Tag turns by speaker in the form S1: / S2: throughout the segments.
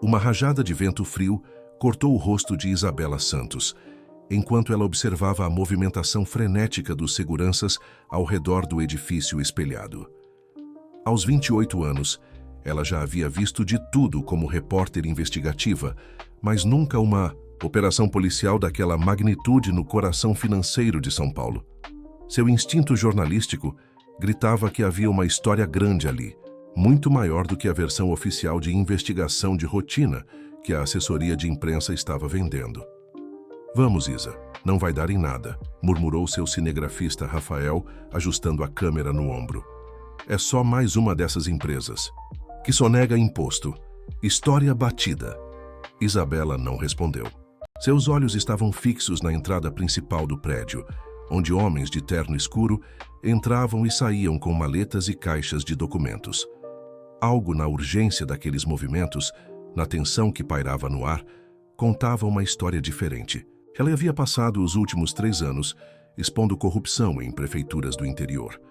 S1: Uma rajada de vento frio cortou o rosto de Isabela Santos, enquanto ela observava a movimentação frenética dos seguranças ao redor do edifício espelhado. Aos 28 anos, ela já havia visto de tudo como repórter investigativa, mas nunca uma operação policial daquela magnitude no coração financeiro de São Paulo. Seu instinto jornalístico gritava que havia uma história grande ali, muito maior do que a versão oficial de investigação de rotina que a assessoria de imprensa estava vendendo. "Vamos, Isa, não vai dar em nada", murmurou seu cinegrafista Rafael, ajustando a câmera no ombro. "É só mais uma dessas empresas que sonega imposto. História batida." Isabela não respondeu. Seus olhos estavam fixos na entrada principal do prédio, onde homens de terno escuro entravam e saíam com maletas e caixas de documentos. Algo na urgência daqueles movimentos, na tensão que pairava no ar, contava uma história diferente. Ela havia passado os últimos 3 anos expondo corrupção em prefeituras do interior,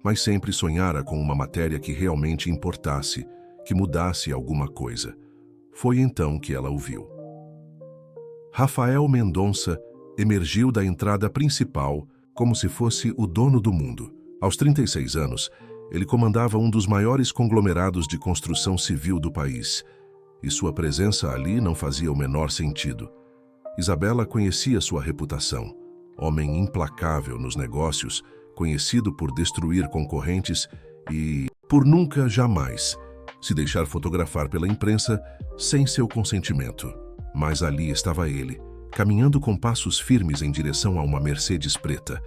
S1: mas sempre sonhara com uma matéria que realmente importasse, que mudasse alguma coisa. Foi então que ela o viu. Rafael Mendonça emergiu da entrada principal como se fosse o dono do mundo. Aos 36 anos, ele comandava um dos maiores conglomerados de construção civil do país, e sua presença ali não fazia o menor sentido. Isabela conhecia sua reputação. Homem implacável nos negócios, conhecido por destruir concorrentes e por nunca, jamais, se deixar fotografar pela imprensa sem seu consentimento. Mas ali estava ele, caminhando com passos firmes em direção a uma Mercedes preta,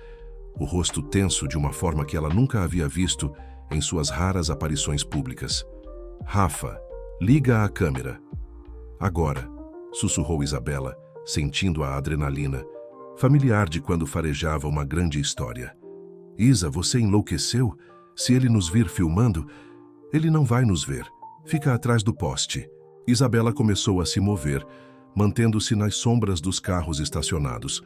S1: o rosto tenso de uma forma que ela nunca havia visto em suas raras aparições públicas. "Rafa, liga a câmera." "Agora", sussurrou Isabela, sentindo a adrenalina, familiar de quando farejava uma grande história. "Isa, você enlouqueceu? Se ele nos vir filmando, ele não vai nos ver. Fica atrás do poste." Isabela começou a se mover, mantendo-se nas sombras dos carros estacionados,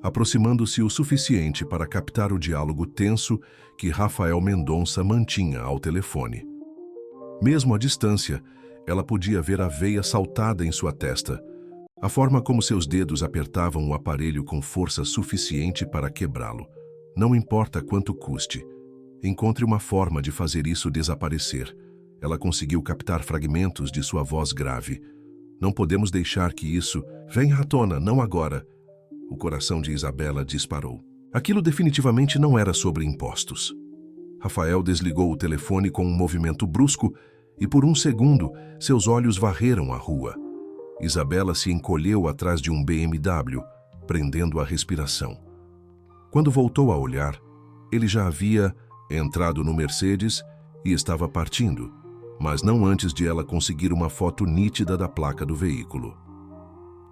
S1: aproximando-se o suficiente para captar o diálogo tenso que Rafael Mendonça mantinha ao telefone. Mesmo à distância, ela podia ver a veia saltada em sua testa, a forma como seus dedos apertavam o aparelho com força suficiente para quebrá-lo. Não importa quanto custe, encontre uma forma de fazer isso desaparecer. Ela conseguiu captar fragmentos de sua voz grave. "Não podemos deixar que isso venha à tona, não agora." O coração de Isabela disparou. Aquilo definitivamente não era sobre impostos. Rafael desligou o telefone com um movimento brusco e por um segundo seus olhos varreram a rua. Isabela se encolheu atrás de um BMW, prendendo a respiração. Quando voltou a olhar, ele já havia entrado no Mercedes e estava partindo, mas não antes de ela conseguir uma foto nítida da placa do veículo.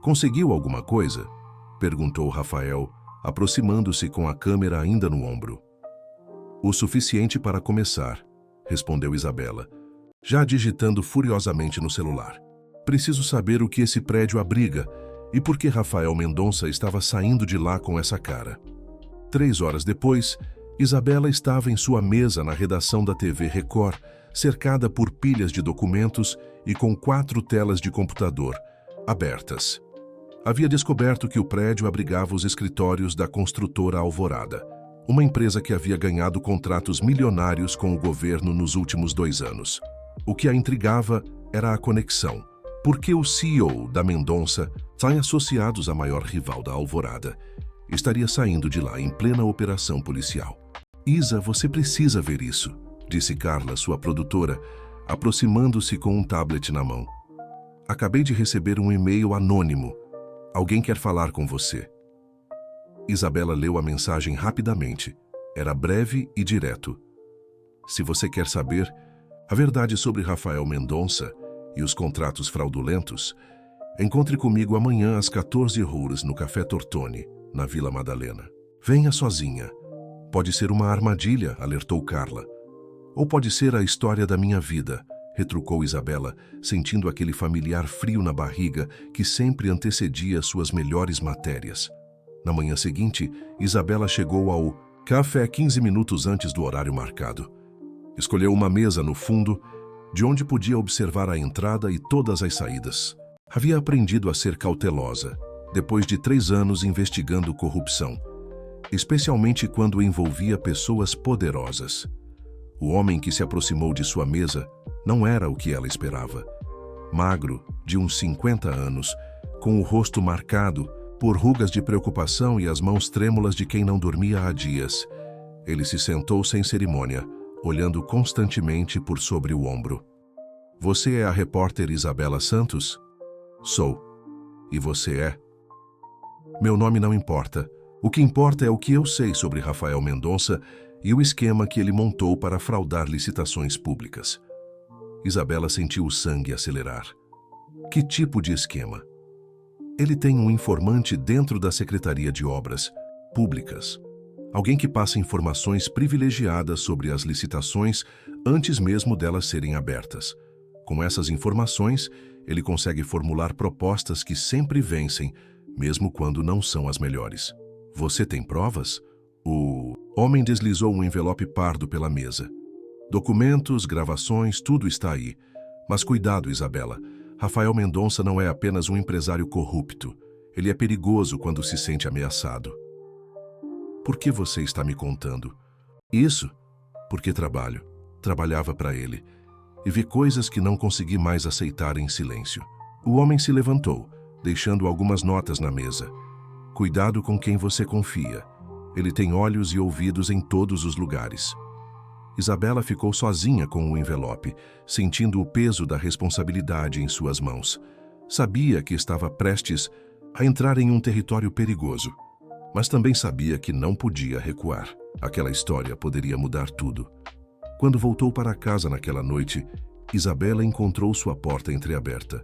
S1: "Conseguiu alguma coisa?" perguntou Rafael, aproximando-se com a câmera ainda no ombro. "O suficiente para começar", respondeu Isabela, já digitando furiosamente no celular. "Preciso saber o que esse prédio abriga e por que Rafael Mendonça estava saindo de lá com essa cara." 3 horas depois, Isabela estava em sua mesa na redação da TV Record, cercada por pilhas de documentos e com 4 telas de computador abertas. Havia descoberto que o prédio abrigava os escritórios da construtora Alvorada, uma empresa que havia ganhado contratos milionários com o governo nos últimos 2 anos. O que a intrigava era a conexão. Por que o CEO da Mendonça, sem associados à maior rival da Alvorada, estaria saindo de lá em plena operação policial? "Isa, você precisa ver isso", disse Carla, sua produtora, aproximando-se com um tablet na mão. "Acabei de receber um e-mail anônimo. Alguém quer falar com você." Isabela leu a mensagem rapidamente. Era breve e direto. "Se você quer saber a verdade sobre Rafael Mendonça e os contratos fraudulentos, encontre comigo amanhã às 14h no Café Tortoni, na Vila Madalena. Venha sozinha. Pode ser uma armadilha", alertou Carla. "Ou pode ser a história da minha vida", retrucou Isabela, sentindo aquele familiar frio na barriga que sempre antecedia suas melhores matérias. Na manhã seguinte, Isabela chegou ao café 15 minutos antes do horário marcado. Escolheu uma mesa no fundo, de onde podia observar a entrada e todas as saídas. Havia aprendido a ser cautelosa, depois de 3 anos investigando corrupção, especialmente quando envolvia pessoas poderosas. O homem que se aproximou de sua mesa não era o que ela esperava. Magro, de uns 50 anos, com o rosto marcado por rugas de preocupação e as mãos trêmulas de quem não dormia há dias, ele se sentou sem cerimônia, olhando constantemente por sobre o ombro. Você é a repórter Isabela Santos? Sou. E você é? Meu nome não importa. O que importa é o que eu sei sobre Rafael Mendonça e o esquema que ele montou para fraudar licitações públicas. Isabela sentiu o sangue acelerar. Que tipo de esquema? Ele tem um informante dentro da Secretaria de Obras Públicas. Alguém que passa informações privilegiadas sobre as licitações antes mesmo delas serem abertas. Com essas informações, ele consegue formular propostas que sempre vencem, mesmo quando não são as melhores. Você tem provas? O homem deslizou um envelope pardo pela mesa. Documentos, gravações, tudo está aí. Mas cuidado, Isabela. Rafael Mendonça não é apenas um empresário corrupto. Ele é perigoso quando se sente ameaçado. Por que você está me contando? Isso, porque trabalho. Trabalhava para ele. E vi coisas que não consegui mais aceitar em silêncio. O homem se levantou, deixando algumas notas na mesa. Cuidado com quem você confia. Ele tem olhos e ouvidos em todos os lugares. Isabela ficou sozinha com o envelope, sentindo o peso da responsabilidade em suas mãos. Sabia que estava prestes a entrar em um território perigoso, mas também sabia que não podia recuar. Aquela história poderia mudar tudo. Quando voltou para casa naquela noite, Isabela encontrou sua porta entreaberta.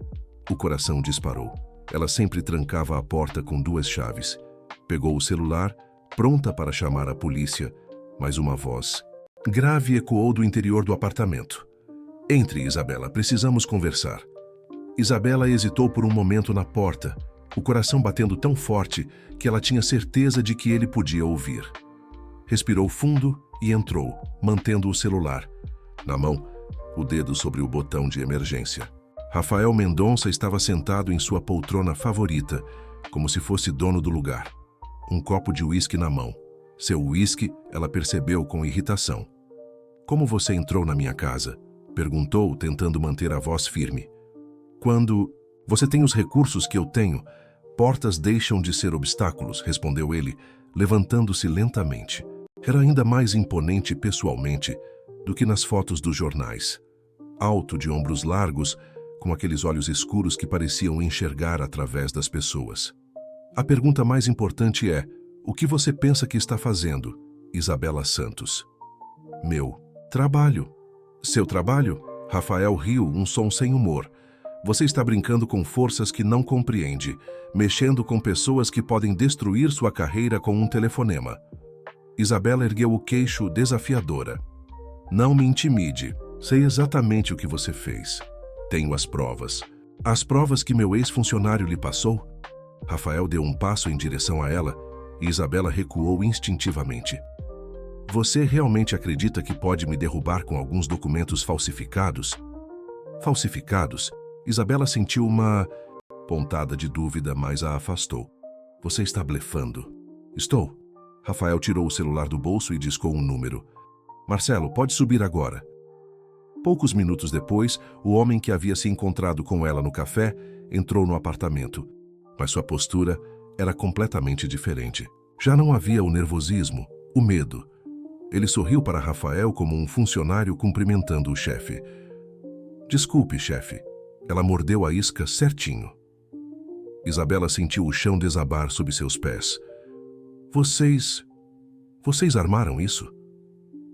S1: O coração disparou. Ela sempre trancava a porta com 2 chaves. Pegou o celular, pronta para chamar a polícia, mas uma voz grave ecoou do interior do apartamento. Entre, Isabela, precisamos conversar. Isabela hesitou por um momento na porta, o coração batendo tão forte que ela tinha certeza de que ele podia ouvir. Respirou fundo e entrou, mantendo o celular. Na mão, o dedo sobre o botão de emergência. Rafael Mendonça estava sentado em sua poltrona favorita, como se fosse dono do lugar. Um copo de uísque na mão. Seu uísque, ela percebeu com irritação. Como você entrou na minha casa? Perguntou, tentando manter a voz firme. Quando você tem os recursos que eu tenho, portas deixam de ser obstáculos, respondeu ele, levantando-se lentamente. Era ainda mais imponente pessoalmente do que nas fotos dos jornais. Alto, de ombros largos, com aqueles olhos escuros que pareciam enxergar através das pessoas. A pergunta mais importante é: o que você pensa que está fazendo, Isabela Santos? Meu trabalho. Seu trabalho? Rafael riu, um som sem humor. Você está brincando com forças que não compreende, mexendo com pessoas que podem destruir sua carreira com um telefonema. Isabela ergueu o queixo desafiadora. Não me intimide. Sei exatamente o que você fez. Tenho as provas. As provas que meu ex-funcionário lhe passou? Rafael deu um passo em direção a ela e Isabela recuou instintivamente. Você realmente acredita que pode me derrubar com alguns documentos falsificados? Falsificados? Isabela sentiu uma pontada de dúvida, mas a afastou. Você está blefando. Estou. Rafael tirou o celular do bolso e discou um número. Marcelo, pode subir agora. Poucos minutos depois, o homem que havia se encontrado com ela no café entrou no apartamento, mas sua postura era completamente diferente. Já não havia o nervosismo, o medo. Ele sorriu para Rafael como um funcionário cumprimentando o chefe. Desculpe, chefe. Ela mordeu a isca certinho. Isabela sentiu o chão desabar sob seus pés. Vocês armaram isso?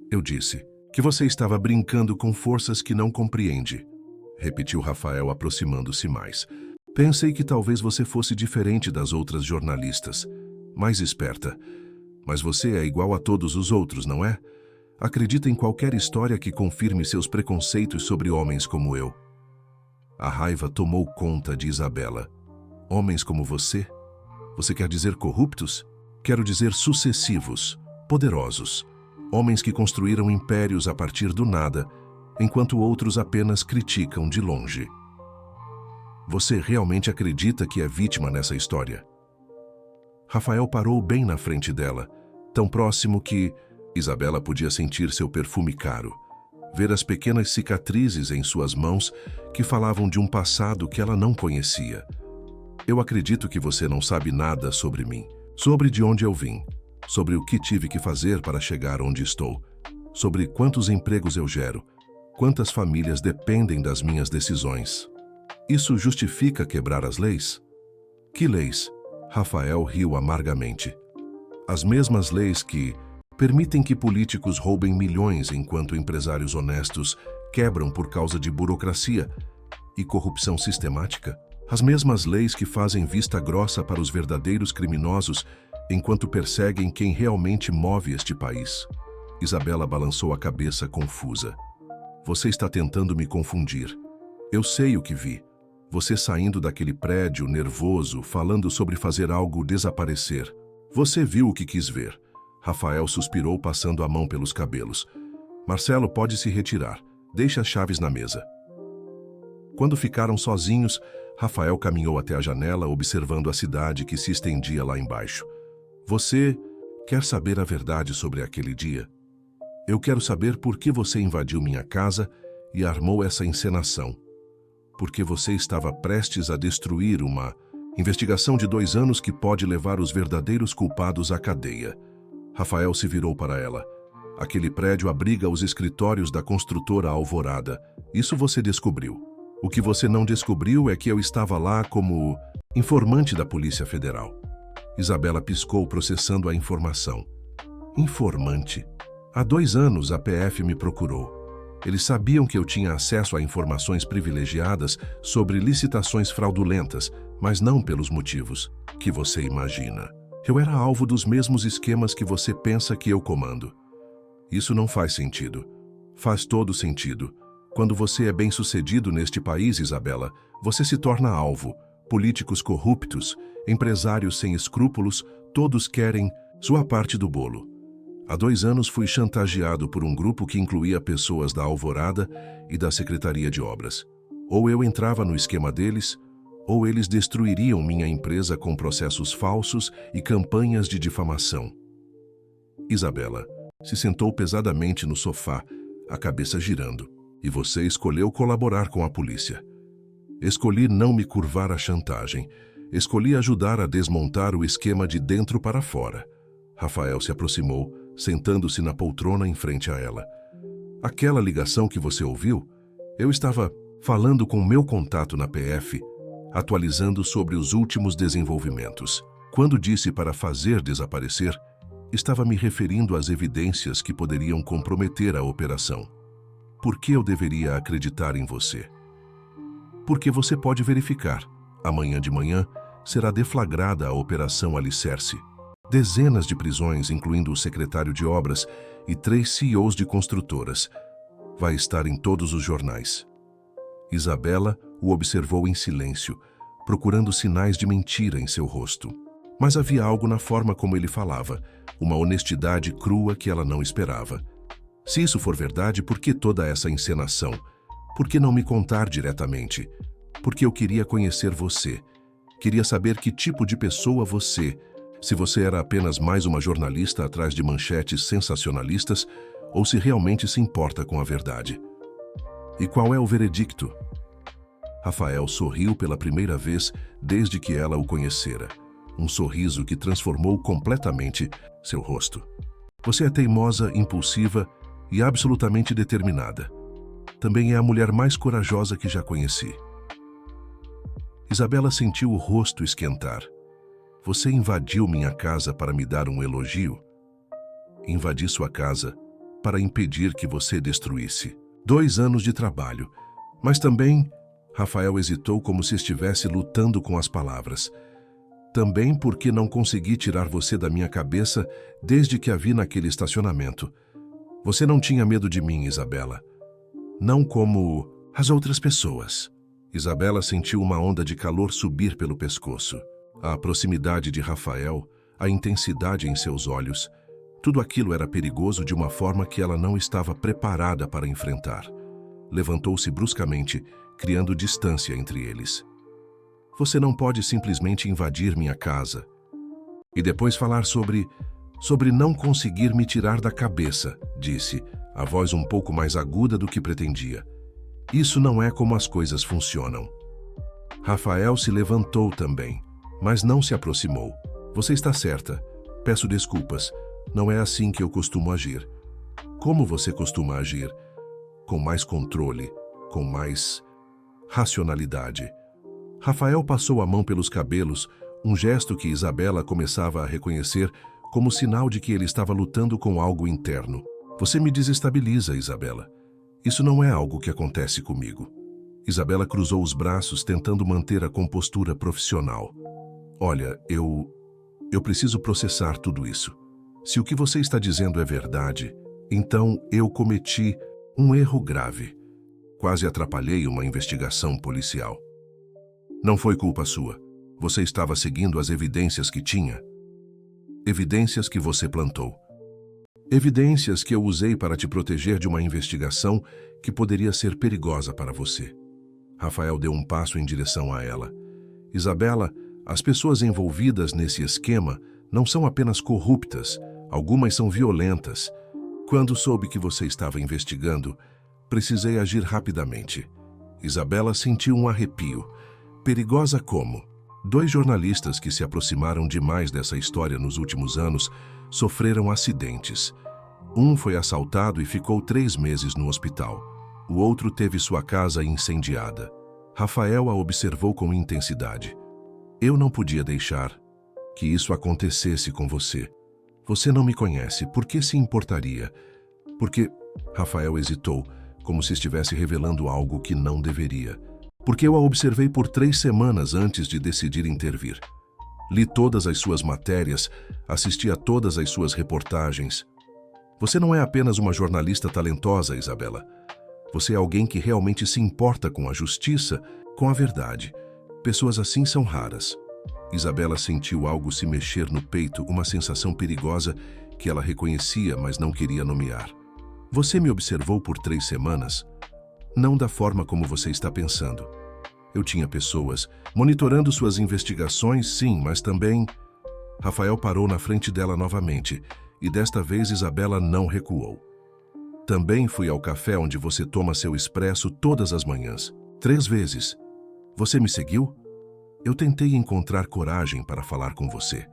S1: Eu disse que você estava brincando com forças que não compreende, repetiu Rafael, aproximando-se mais. Pensei que talvez você fosse diferente das outras jornalistas, mais esperta. Mas você é igual a todos os outros, não é? Acredita em qualquer história que confirme seus preconceitos sobre homens como eu. A raiva tomou conta de Isabela. Homens como você? Você quer dizer corruptos? Quero dizer sucessivos, poderosos. Homens que construíram impérios a partir do nada enquanto outros apenas criticam de longe. Você realmente acredita que é vítima nessa história? Rafael parou bem na frente dela, tão próximo que Isabela podia sentir seu perfume caro, ver as pequenas cicatrizes em suas mãos que falavam de um passado que ela não conhecia. Eu acredito que você não sabe nada sobre mim, sobre de onde eu vim, sobre o que tive que fazer para chegar onde estou, sobre quantos empregos eu gero, quantas famílias dependem das minhas decisões. Isso justifica quebrar as leis? Que leis? Rafael riu amargamente. As mesmas leis que permitem que políticos roubem milhões enquanto empresários honestos quebram por causa de burocracia e corrupção sistemática. As mesmas leis que fazem vista grossa para os verdadeiros criminosos enquanto perseguem quem realmente move este país. Isabela balançou a cabeça confusa. Você está tentando me confundir. Eu sei o que vi. Você saindo daquele prédio, nervoso, falando sobre fazer algo desaparecer. Você viu o que quis ver. Rafael suspirou, passando a mão pelos cabelos. Marcelo, pode se retirar. Deixe as chaves na mesa. Quando ficaram sozinhos, Rafael caminhou até a janela, observando a cidade que se estendia lá embaixo. Você quer saber a verdade sobre aquele dia? Eu quero saber por que você invadiu minha casa e armou essa encenação. Porque você estava prestes a destruir uma investigação de 2 anos que pode levar os verdadeiros culpados à cadeia. Rafael se virou para ela. Aquele prédio abriga os escritórios da construtora Alvorada. Isso você descobriu. O que você não descobriu é que eu estava lá como informante da Polícia Federal. Isabela piscou, processando a informação. Informante? Há 2 anos a PF me procurou. Eles sabiam que eu tinha acesso a informações privilegiadas sobre licitações fraudulentas, mas não pelos motivos que você imagina. Eu era alvo dos mesmos esquemas que você pensa que eu comando. Isso não faz sentido. Faz todo sentido. Quando você é bem-sucedido neste país, Isabela, você se torna alvo. Políticos corruptos, empresários sem escrúpulos, todos querem sua parte do bolo. Há 2 anos fui chantageado por um grupo que incluía pessoas da Alvorada e da Secretaria de Obras. Ou eu entrava no esquema deles, ou eles destruiriam minha empresa com processos falsos e campanhas de difamação. Isabela se sentou pesadamente no sofá, a cabeça girando. E você escolheu colaborar com a polícia. Escolhi não me curvar à chantagem. Escolhi ajudar a desmontar o esquema de dentro para fora. Rafael se aproximou, sentando-se na poltrona em frente a ela. Aquela ligação que você ouviu? Eu estava falando com meu contato na PF, atualizando sobre os últimos desenvolvimentos. Quando disse para fazer desaparecer, estava me referindo às evidências que poderiam comprometer a operação. Por que eu deveria acreditar em você? Porque você pode verificar. Amanhã de manhã será deflagrada a Operação Alicerce. Dezenas de prisões, incluindo o secretário de obras e 3 CEOs de construtoras. Vai estar em todos os jornais. Isabela o observou em silêncio, procurando sinais de mentira em seu rosto. Mas havia algo na forma como ele falava, uma honestidade crua que ela não esperava. Se isso for verdade, por que toda essa encenação? Por que não me contar diretamente? Porque eu queria conhecer você. Queria saber que tipo de pessoa você, se você era apenas mais uma jornalista atrás de manchetes sensacionalistas ou se realmente se importa com a verdade. E qual é o veredicto? Rafael sorriu pela primeira vez desde que ela o conhecera. Um sorriso que transformou completamente seu rosto. Você é teimosa, impulsiva e absolutamente determinada. Também é a mulher mais corajosa que já conheci. Isabela sentiu o rosto esquentar. Você invadiu minha casa para me dar um elogio? Invadi sua casa para impedir que você destruísse. 2 anos de trabalho, mas também... Rafael hesitou como se estivesse lutando com as palavras. Também porque não consegui tirar você da minha cabeça desde que a vi naquele estacionamento. Você não tinha medo de mim, Isabela. Não como as outras pessoas. Isabela sentiu uma onda de calor subir pelo pescoço. A proximidade de Rafael, a intensidade em seus olhos, tudo aquilo era perigoso de uma forma que ela não estava preparada para enfrentar. levantou-se bruscamente, criando distância entre eles. Você não pode simplesmente invadir minha casa e depois falar sobre não conseguir me tirar da cabeça, disse, a voz um pouco mais aguda do que pretendia. Isso não é como as coisas funcionam. Rafael se levantou também, mas não se aproximou. Você está certa. Peço desculpas. Não é assim que eu costumo agir. Como você costuma agir? Com mais controle, com mais racionalidade. Rafael passou a mão pelos cabelos, um gesto que Isabela começava a reconhecer como sinal de que ele estava lutando com algo interno. Você me desestabiliza, Isabela. Isso não é algo que acontece comigo. Isabela cruzou os braços, tentando manter a compostura profissional. Olha, eu preciso processar tudo isso. Se o que você está dizendo é verdade, então eu cometi um erro grave. Quase atrapalhei uma investigação policial. Não foi culpa sua. Você estava seguindo as evidências que tinha. Evidências que você plantou. Evidências que eu usei para te proteger de uma investigação que poderia ser perigosa para você. Rafael deu um passo em direção a ela. Isabela, as pessoas envolvidas nesse esquema não são apenas corruptas, algumas são violentas. Quando soube que você estava investigando, precisei agir rapidamente. Isabela sentiu um arrepio. Perigosa como? 2 jornalistas que se aproximaram demais dessa história nos últimos anos sofreram acidentes. Um foi assaltado e ficou 3 meses no hospital. O outro teve sua casa incendiada. Rafael a observou com intensidade. Eu não podia deixar que isso acontecesse com você. Você não me conhece, por que se importaria? Porque... Rafael hesitou, como se estivesse revelando algo que não deveria. Porque eu a observei por 3 semanas antes de decidir intervir. Li todas as suas matérias, assisti a todas as suas reportagens. Você não é apenas uma jornalista talentosa, Isabela. Você é alguém que realmente se importa com a justiça, com a verdade. Pessoas assim são raras. Isabela sentiu algo se mexer no peito, uma sensação perigosa que ela reconhecia, mas não queria nomear. Você me observou por 3 semanas? Não da forma como você está pensando. Eu tinha pessoas monitorando suas investigações, sim, mas também... Rafael parou na frente dela novamente, e desta vez Isabela não recuou. Também fui ao café onde você toma seu expresso todas as manhãs. 3 vezes. Você me seguiu? Eu tentei encontrar coragem para falar com você,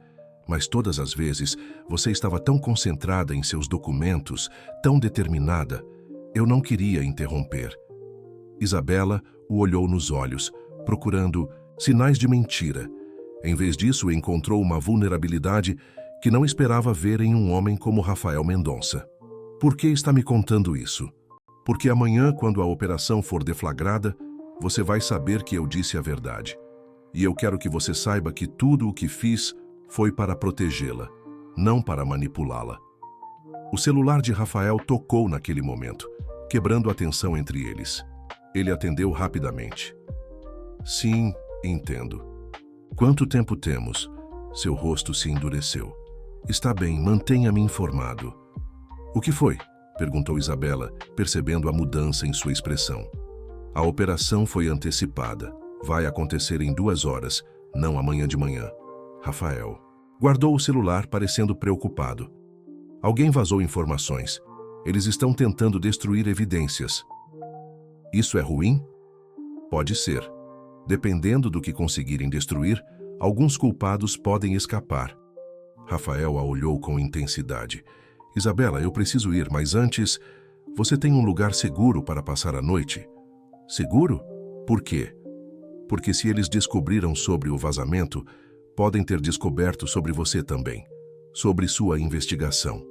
S1: mas todas as vezes você estava tão concentrada em seus documentos, tão determinada. Eu não queria interromper. Isabela o olhou nos olhos, procurando sinais de mentira. Em vez disso, encontrou uma vulnerabilidade que não esperava ver em um homem como Rafael Mendonça. Por que está me contando isso? Porque amanhã, quando a operação for deflagrada, você vai saber que eu disse a verdade. E eu quero que você saiba que tudo o que fiz foi para protegê-la, não para manipulá-la. O celular de Rafael tocou naquele momento, quebrando a tensão entre eles. Ele atendeu rapidamente. Sim, entendo. Quanto tempo temos? Seu rosto se endureceu. Está bem, mantenha-me informado. O que foi? Perguntou Isabela, percebendo a mudança em sua expressão. A operação foi antecipada. Vai acontecer em 2 horas, não amanhã de manhã. Rafael guardou o celular, parecendo preocupado. Alguém vazou informações. Eles estão tentando destruir evidências. Isso é ruim? Pode ser. Dependendo do que conseguirem destruir, alguns culpados podem escapar. Rafael a olhou com intensidade. Isabela, eu preciso ir, mas antes, você tem um lugar seguro para passar a noite? Seguro? Por quê? Porque se eles descobriram sobre o vazamento, podem ter descoberto sobre você também, sobre sua investigação.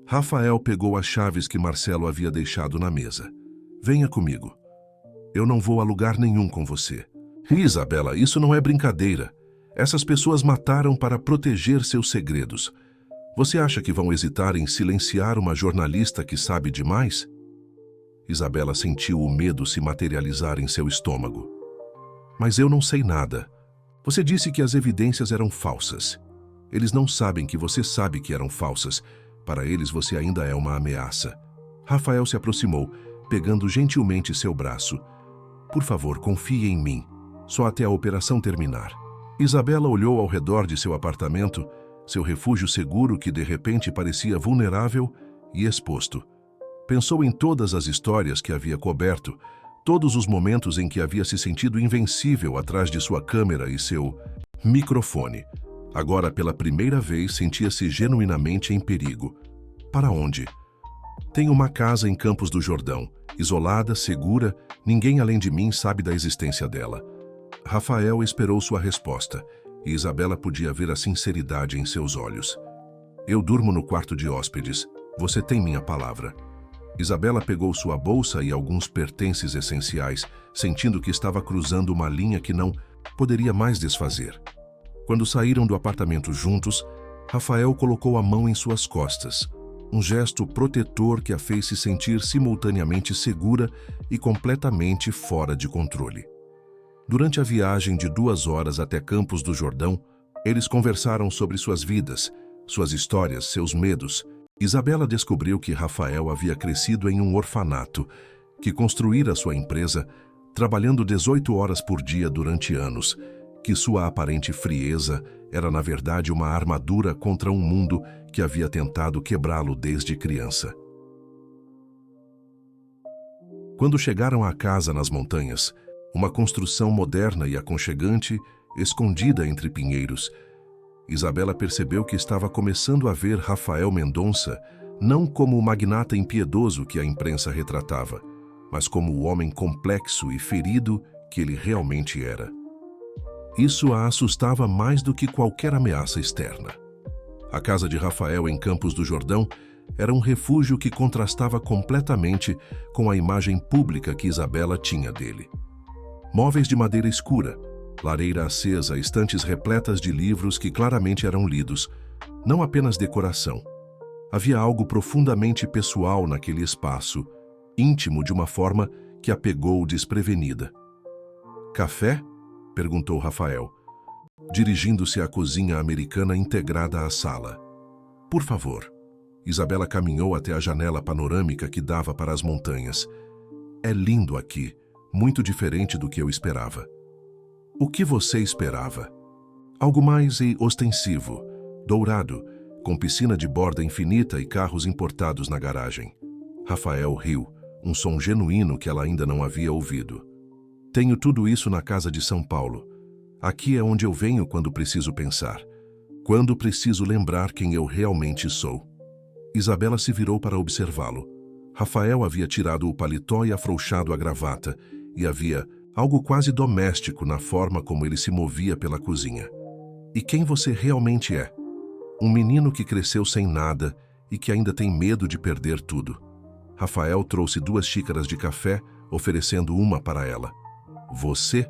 S1: Rafael pegou as chaves que Marcelo havia deixado na mesa. Venha comigo. Eu não vou a lugar nenhum com você. Isabela, isso não é brincadeira. Essas pessoas mataram para proteger seus segredos. Você acha que vão hesitar em silenciar uma jornalista que sabe demais? Isabela sentiu o medo se materializar em seu estômago. Mas eu não sei nada. Você disse que as evidências eram falsas. Eles não sabem que você sabe que eram falsas. Para eles você ainda é uma ameaça. Rafael se aproximou, pegando gentilmente seu braço. Por favor, confie em mim, só até a operação terminar. Isabela olhou ao redor de seu apartamento, seu refúgio seguro que de repente parecia vulnerável e exposto. Pensou em todas as histórias que havia coberto, todos os momentos em que havia se sentido invencível atrás de sua câmera e seu microfone. Agora, pela primeira vez, sentia-se genuinamente em perigo. Para onde? Tenho uma casa em Campos do Jordão, isolada, segura, ninguém além de mim sabe da existência dela. Rafael esperou sua resposta, e Isabela podia ver a sinceridade em seus olhos. Eu durmo no quarto de hóspedes, você tem minha palavra. Isabela pegou sua bolsa e alguns pertences essenciais, sentindo que estava cruzando uma linha que não poderia mais desfazer. Quando saíram do apartamento juntos, Rafael colocou a mão em suas costas, um gesto protetor que a fez se sentir simultaneamente segura e completamente fora de controle. Durante a viagem de 2 horas até Campos do Jordão, eles conversaram sobre suas vidas, suas histórias, seus medos. Isabela descobriu que Rafael havia crescido em um orfanato, que construíra sua empresa, trabalhando 18 horas por dia durante anos, que sua aparente frieza era na verdade uma armadura contra um mundo que havia tentado quebrá-lo desde criança. Quando chegaram à casa nas montanhas, uma construção moderna e aconchegante, escondida entre pinheiros, Isabela percebeu que estava começando a ver Rafael Mendonça não como o magnata impiedoso que a imprensa retratava, mas como o homem complexo e ferido que ele realmente era. Isso a assustava mais do que qualquer ameaça externa. A casa de Rafael em Campos do Jordão era um refúgio que contrastava completamente com a imagem pública que Isabela tinha dele. Móveis de madeira escura, lareira acesa, estantes repletas de livros que claramente eram lidos, não apenas decoração. Havia algo profundamente pessoal naquele espaço, íntimo de uma forma que a pegou desprevenida. Café? Perguntou Rafael, dirigindo-se à cozinha americana integrada à sala. Por favor. Isabela caminhou até a janela panorâmica que dava para as montanhas. É lindo aqui, muito diferente do que eu esperava. O que você esperava? Algo mais ostensivo, dourado, com piscina de borda infinita e carros importados na garagem. Rafael riu, um som genuíno que ela ainda não havia ouvido. Tenho tudo isso na casa de São Paulo. Aqui é onde eu venho quando preciso pensar. Quando preciso lembrar quem eu realmente sou. Isabela se virou para observá-lo. Rafael havia tirado o paletó e afrouxado a gravata, e havia algo quase doméstico na forma como ele se movia pela cozinha. E quem você realmente é? Um menino que cresceu sem nada e que ainda tem medo de perder tudo. Rafael trouxe 2 xícaras de café, oferecendo uma para ela. Você,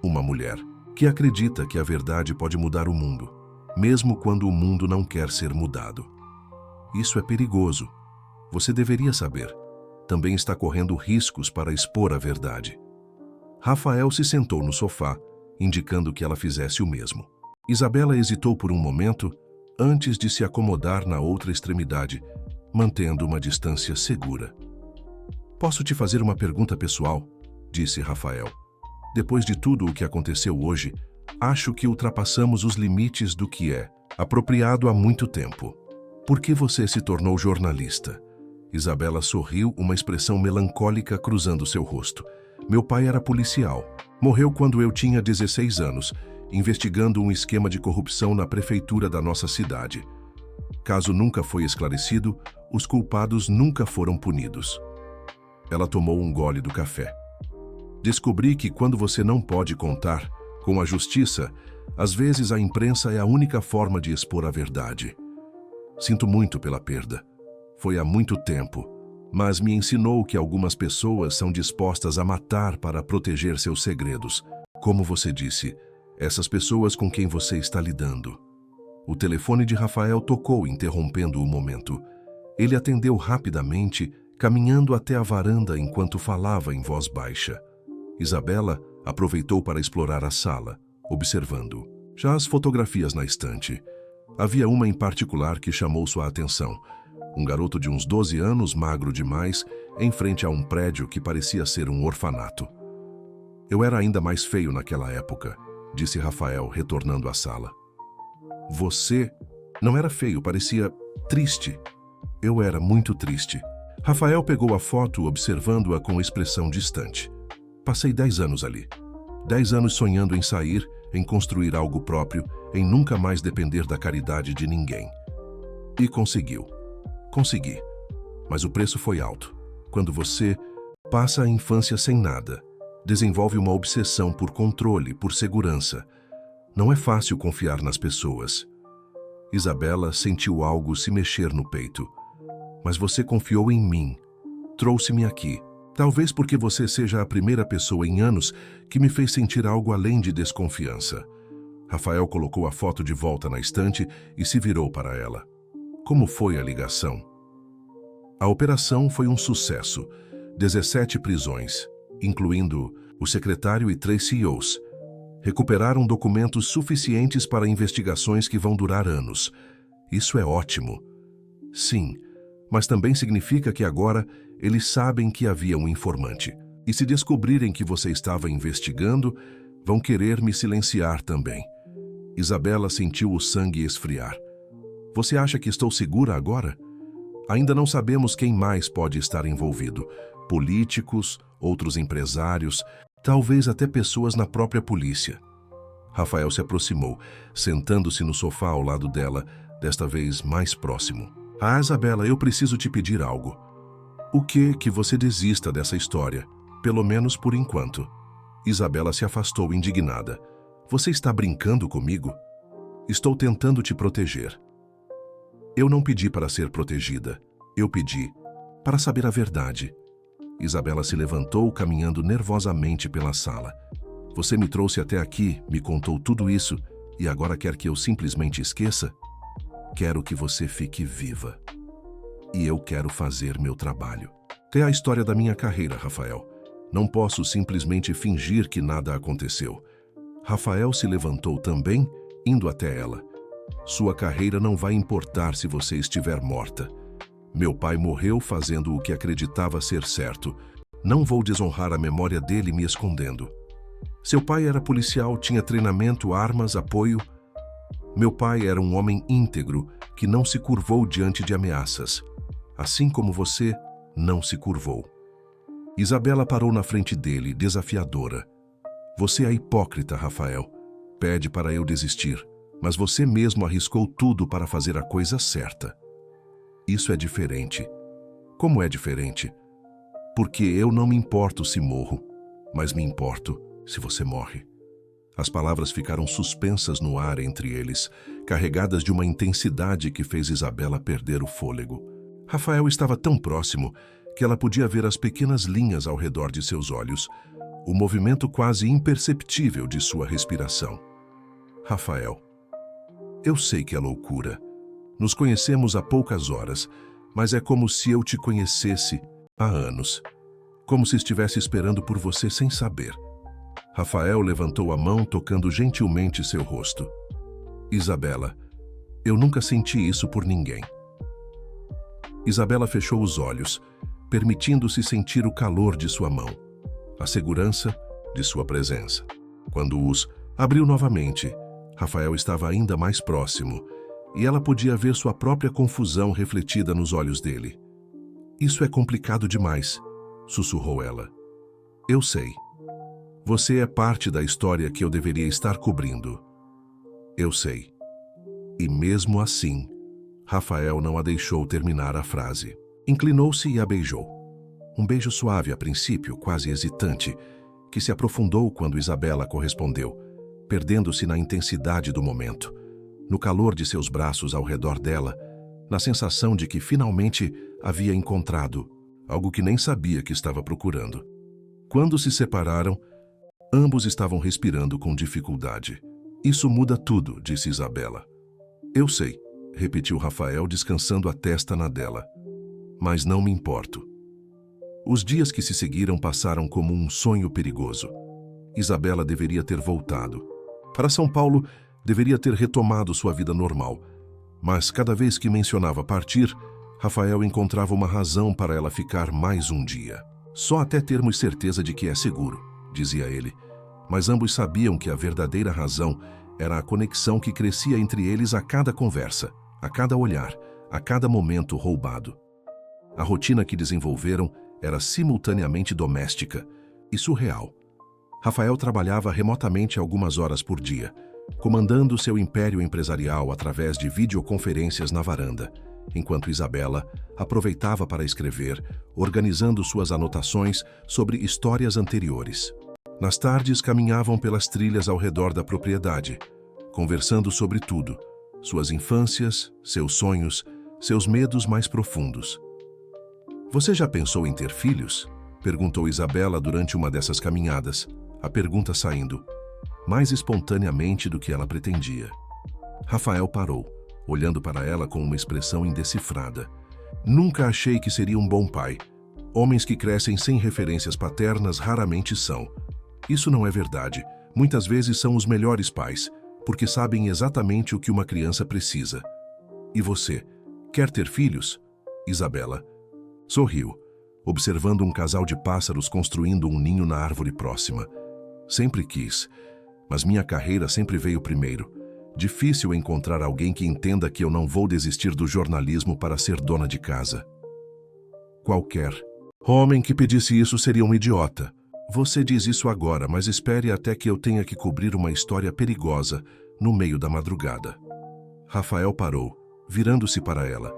S1: uma mulher, que acredita que a verdade pode mudar o mundo, mesmo quando o mundo não quer ser mudado. Isso é perigoso. Você deveria saber. Também está correndo riscos para expor a verdade. Rafael se sentou no sofá, indicando que ela fizesse o mesmo. Isabela hesitou por um momento, antes de se acomodar na outra extremidade, mantendo uma distância segura. Posso te fazer uma pergunta pessoal? Disse Rafael. Depois de tudo o que aconteceu hoje, acho que ultrapassamos os limites do que é apropriado há muito tempo. Por que você se tornou jornalista? Isabela sorriu, uma expressão melancólica cruzando seu rosto. Meu pai era policial. Morreu quando eu tinha 16 anos, investigando um esquema de corrupção na prefeitura da nossa cidade. Caso nunca foi esclarecido, os culpados nunca foram punidos. Ela tomou um gole do café. Descobri que quando você não pode contar com a justiça, às vezes a imprensa é a única forma de expor a verdade. Sinto muito pela perda. Foi há muito tempo, mas me ensinou que algumas pessoas são dispostas a matar para proteger seus segredos. Como você disse, essas pessoas com quem você está lidando. O telefone de Rafael tocou, interrompendo o momento. Ele atendeu rapidamente, caminhando até a varanda enquanto falava em voz baixa. Isabela aproveitou para explorar a sala, observando. Já as fotografias na estante. Havia uma em particular que chamou sua atenção. Um garoto de uns 12 anos, magro demais, em frente a um prédio que parecia ser um orfanato. Eu era ainda mais feio naquela época, disse Rafael, retornando à sala. Você não era feio, parecia triste. Eu era muito triste. Rafael pegou a foto, observando-a com expressão distante. Passei 10 anos ali. 10 anos sonhando em sair, em construir algo próprio, em nunca mais depender da caridade de ninguém. E conseguiu. Consegui. Mas o preço foi alto. Quando você passa a infância sem nada, desenvolve uma obsessão por controle, por segurança. Não é fácil confiar nas pessoas. Isabela sentiu algo se mexer no peito. Mas você confiou em mim. Trouxe-me aqui. Talvez porque você seja a primeira pessoa em anos que me fez sentir algo além de desconfiança. Rafael colocou a foto de volta na estante e se virou para ela. Como foi a ligação? A operação foi um sucesso. 17 prisões, incluindo o secretário e 3 CEOs. Recuperaram documentos suficientes para investigações que vão durar anos. Isso é ótimo. Sim, mas também significa que agora eles sabem que havia um informante. E se descobrirem que você estava investigando, vão querer me silenciar também. Isabela sentiu o sangue esfriar. Você acha que estou segura agora? Ainda não sabemos quem mais pode estar envolvido. Políticos, outros empresários, talvez até pessoas na própria polícia. Rafael se aproximou, sentando-se no sofá ao lado dela, desta vez mais próximo. Ah, Isabela, eu preciso te pedir algo. O que você desista dessa história, pelo menos por enquanto. Isabela se afastou indignada. Você está brincando comigo? Estou tentando te proteger. Eu não pedi para ser protegida. Eu pedi para saber a verdade. Isabela se levantou, caminhando nervosamente pela sala. Você me trouxe até aqui, me contou tudo isso, e agora quer que eu simplesmente esqueça? Quero que você fique viva. E eu quero fazer meu trabalho. É a história da minha carreira, Rafael. Não posso simplesmente fingir que nada aconteceu. Rafael se levantou também, indo até ela. Sua carreira não vai importar se você estiver morta. Meu pai morreu fazendo o que acreditava ser certo. Não vou desonrar a memória dele me escondendo. Seu pai era policial, tinha treinamento, armas, apoio. Meu pai era um homem íntegro que não se curvou diante de ameaças. Assim como você não se curvou. Isabela parou na frente dele, desafiadora. Você é hipócrita, Rafael. Pede para eu desistir. Mas você mesmo arriscou tudo para fazer a coisa certa. Isso é diferente. Como é diferente? Porque eu não me importo se morro, mas me importo se você morre. As palavras ficaram suspensas no ar entre eles, carregadas de uma intensidade que fez Isabela perder o fôlego. Rafael estava tão próximo que ela podia ver as pequenas linhas ao redor de seus olhos, o movimento quase imperceptível de sua respiração. Rafael, eu sei que é loucura. Nos conhecemos há poucas horas, mas é como se eu te conhecesse há anos. Como se estivesse esperando por você sem saber. Rafael levantou a mão, tocando gentilmente seu rosto. Isabela, eu nunca senti isso por ninguém. Isabela fechou os olhos, permitindo-se sentir o calor de sua mão, a segurança de sua presença. Quando os abriu novamente, Rafael estava ainda mais próximo, e ela podia ver sua própria confusão refletida nos olhos dele. Isso é complicado demais, sussurrou ela. Eu sei. Você é parte da história que eu deveria estar cobrindo. Eu sei. E mesmo assim, Rafael não a deixou terminar a frase. Inclinou-se e a beijou. Um beijo suave a princípio, quase hesitante, que se aprofundou quando Isabela correspondeu, perdendo-se na intensidade do momento, no calor de seus braços ao redor dela, na sensação de que finalmente havia encontrado algo que nem sabia que estava procurando. Quando se separaram, ambos estavam respirando com dificuldade. Isso muda tudo, disse Isabela. Eu sei, repetiu Rafael, descansando a testa na dela. Mas não me importo. Os dias que se seguiram passaram como um sonho perigoso. Isabela deveria ter voltado. Para São Paulo, deveria ter retomado sua vida normal. Mas cada vez que mencionava partir, Rafael encontrava uma razão para ela ficar mais um dia. Só até termos certeza de que é seguro, dizia ele. Mas ambos sabiam que a verdadeira razão era a conexão que crescia entre eles a cada conversa, a cada olhar, a cada momento roubado. A rotina que desenvolveram era simultaneamente doméstica e surreal. Rafael trabalhava remotamente algumas horas por dia, comandando seu império empresarial através de videoconferências na varanda, enquanto Isabela aproveitava para escrever, organizando suas anotações sobre histórias anteriores. Nas tardes, caminhavam pelas trilhas ao redor da propriedade, conversando sobre tudo, suas infâncias, seus sonhos, seus medos mais profundos. "Você já pensou em ter filhos?" perguntou Isabela durante uma dessas caminhadas, a pergunta saindo mais espontaneamente do que ela pretendia. Rafael parou, olhando para ela com uma expressão indecifrada. "Nunca achei que seria um bom pai. Homens que crescem sem referências paternas raramente são. Isso não é verdade. Muitas vezes são os melhores pais, porque sabem exatamente o que uma criança precisa." "E você, quer ter filhos?" Isabela sorriu, observando um casal de pássaros construindo um ninho na árvore próxima. "Sempre quis, mas minha carreira sempre veio primeiro. Difícil encontrar alguém que entenda que eu não vou desistir do jornalismo para ser dona de casa." "Qualquer homem que pedisse isso seria um idiota. Você diz isso agora, mas espere até que eu tenha que cobrir uma história perigosa no meio da madrugada." Rafael parou, virando-se para ela.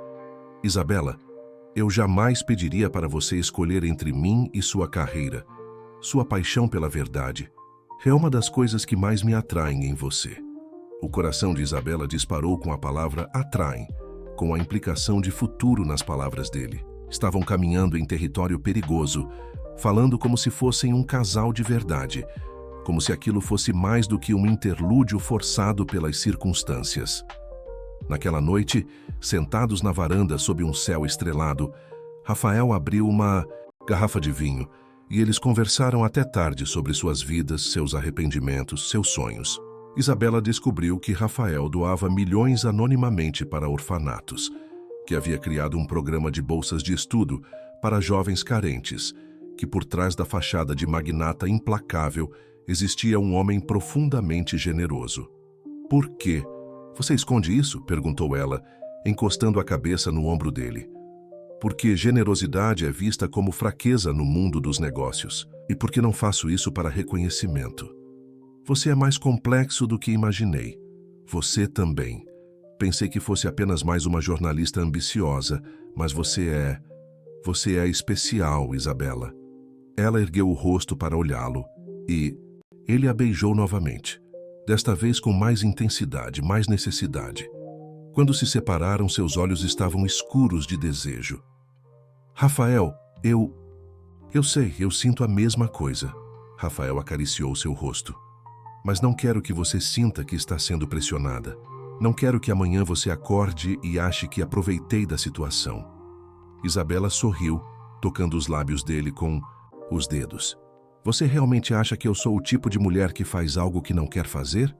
S1: "Isabela, eu jamais pediria para você escolher entre mim e sua carreira. Sua paixão pela verdade é uma das coisas que mais me atraem em você." O coração de Isabela disparou com a palavra atraem, com a implicação de futuro nas palavras dele. Estavam caminhando em território perigoso, falando como se fossem um casal de verdade, como se aquilo fosse mais do que um interlúdio forçado pelas circunstâncias. Naquela noite, sentados na varanda sob um céu estrelado, Rafael abriu uma garrafa de vinho e eles conversaram até tarde sobre suas vidas, seus arrependimentos, seus sonhos. Isabela descobriu que Rafael doava milhões anonimamente para orfanatos, que havia criado um programa de bolsas de estudo para jovens carentes, que por trás da fachada de magnata implacável existia um homem profundamente generoso. "Por quê? Você esconde isso?" perguntou ela, encostando a cabeça no ombro dele. "Porque generosidade é vista como fraqueza no mundo dos negócios. E porque não faço isso para reconhecimento. Você é mais complexo do que imaginei. Você também. Pensei que fosse apenas mais uma jornalista ambiciosa, mas você é especial, Isabela." Ela ergueu o rosto para olhá-lo e ele a beijou novamente, desta vez com mais intensidade, mais necessidade. Quando se separaram, seus olhos estavam escuros de desejo. "Rafael, eu sei, eu sinto a mesma coisa." Rafael acariciou seu rosto. "Mas não quero que você sinta que está sendo pressionada. Não quero que amanhã você acorde e ache que aproveitei da situação." Isabela sorriu, tocando os lábios dele com os dedos. "Você realmente acha que eu sou o tipo de mulher que faz algo que não quer fazer?"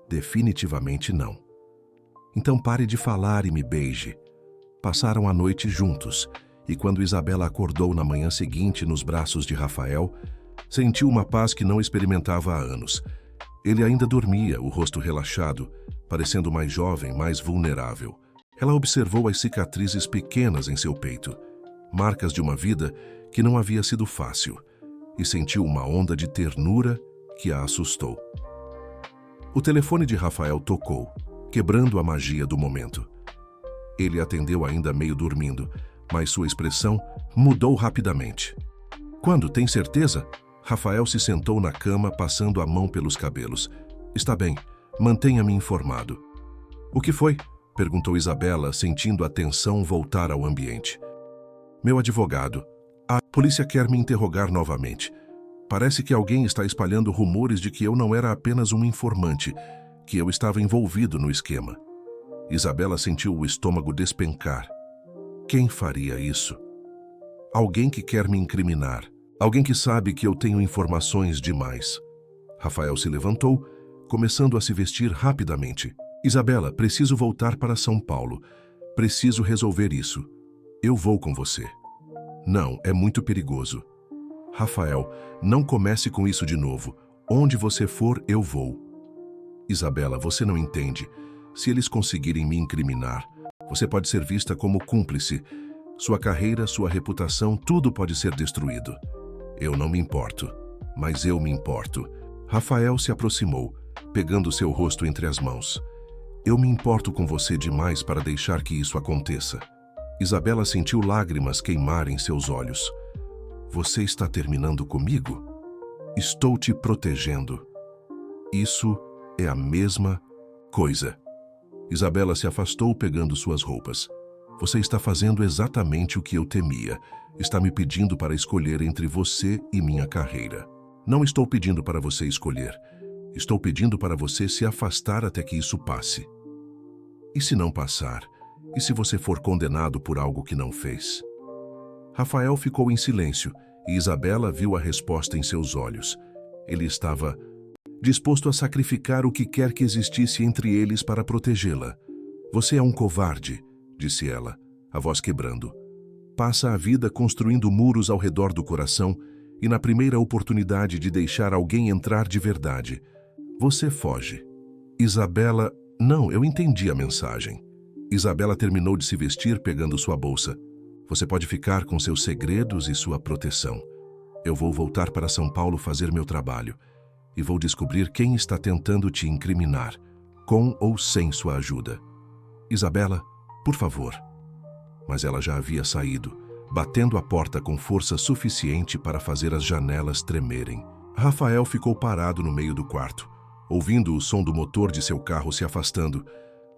S1: "Definitivamente não." "Então pare de falar e me beije." Passaram a noite juntos, e quando Isabela acordou na manhã seguinte nos braços de Rafael, sentiu uma paz que não experimentava há anos. Ele ainda dormia, o rosto relaxado, parecendo mais jovem, mais vulnerável. Ela observou as cicatrizes pequenas em seu peito, marcas de uma vida que não havia sido fácil, e sentiu uma onda de ternura que a assustou. O telefone de Rafael tocou, quebrando a magia do momento. Ele atendeu ainda meio dormindo, mas sua expressão mudou rapidamente. "Quando? Tem certeza?" Rafael se sentou na cama, passando a mão pelos cabelos. "Está bem, mantenha-me informado." "O que foi?" perguntou Isabela, sentindo a tensão voltar ao ambiente. "Meu advogado. A polícia quer me interrogar novamente. Parece que alguém está espalhando rumores de que eu não era apenas um informante, que eu estava envolvido no esquema." Isabela sentiu o estômago despencar. Quem faria isso? Alguém que quer me incriminar. Alguém que sabe que eu tenho informações demais. Rafael se levantou, começando a se vestir rapidamente. "Isabela, preciso voltar para São Paulo. Preciso resolver isso." Eu vou com você. Não, é muito perigoso. Rafael, não comece com isso de novo. Onde você for, eu vou. Isabela, você não entende. Se eles conseguirem me incriminar, você pode ser vista como cúmplice. Sua carreira, sua reputação, tudo pode ser destruído. Eu não me importo, mas eu me importo. Rafael se aproximou, pegando seu rosto entre as mãos. Eu me importo com você demais para deixar que isso aconteça. Isabela sentiu lágrimas queimarem seus olhos. Você está terminando comigo? Estou te protegendo. Isso é a mesma coisa. Isabela se afastou pegando suas roupas. Você está fazendo exatamente o que eu temia. Está me pedindo para escolher entre você e minha carreira. Não estou pedindo para você escolher. Estou pedindo para você se afastar até que isso passe. E se não passar? E se você for condenado por algo que não fez? Rafael ficou em silêncio e Isabela viu a resposta em seus olhos. Ele estava disposto a sacrificar o que quer que existisse entre eles para protegê-la. Você é um covarde, disse ela, a voz quebrando. Passa a vida construindo muros ao redor do coração e na primeira oportunidade de deixar alguém entrar de verdade, você foge. Isabela, não, eu entendi a mensagem. Isabela terminou de se vestir pegando sua bolsa. Você pode ficar com seus segredos e sua proteção. Eu vou voltar para São Paulo fazer meu trabalho e vou descobrir quem está tentando te incriminar, com ou sem sua ajuda. Isabela, por favor. Mas ela já havia saído, batendo a porta com força suficiente para fazer as janelas tremerem. Rafael ficou parado no meio do quarto, ouvindo o som do motor de seu carro se afastando,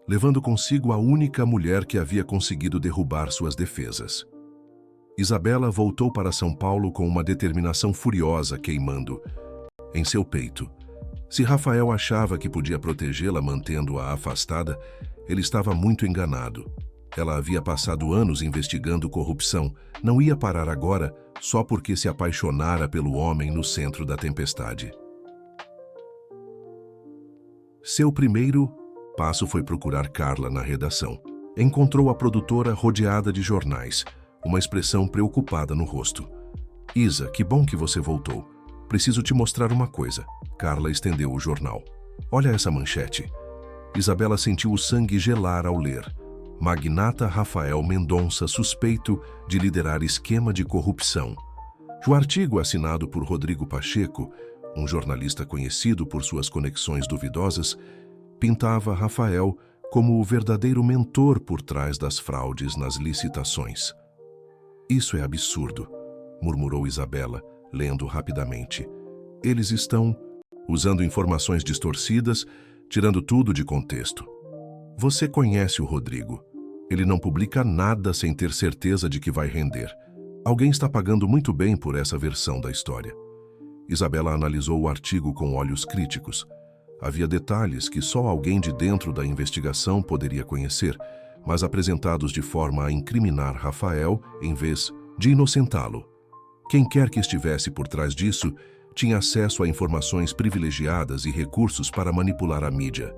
S1: levando consigo a única mulher que havia conseguido derrubar suas defesas. Isabela voltou para São Paulo com uma determinação furiosa queimando em seu peito. Se Rafael achava que podia protegê-la mantendo-a afastada, ele estava muito enganado. Ela havia passado anos investigando corrupção, não ia parar agora só porque se apaixonara pelo homem no centro da tempestade. Seu primeiro passo foi procurar Carla na redação. Encontrou a produtora rodeada de jornais, uma expressão preocupada no rosto. Isa, que bom que você voltou. Preciso te mostrar uma coisa. Carla estendeu o jornal. Olha essa manchete. Isabela sentiu o sangue gelar ao ler. Magnata Rafael Mendonça suspeito de liderar esquema de corrupção. O artigo, assinado por Rodrigo Pacheco, um jornalista conhecido por suas conexões duvidosas, pintava Rafael como o verdadeiro mentor por trás das fraudes nas licitações. Isso é absurdo, murmurou Isabela, lendo rapidamente. Eles estão usando informações distorcidas, tirando tudo de contexto. Você conhece o Rodrigo. Ele não publica nada sem ter certeza de que vai render. Alguém está pagando muito bem por essa versão da história. Isabela analisou o artigo com olhos críticos. Havia detalhes que só alguém de dentro da investigação poderia conhecer, mas apresentados de forma a incriminar Rafael em vez de inocentá-lo. Quem quer que estivesse por trás disso tinha acesso a informações privilegiadas e recursos para manipular a mídia.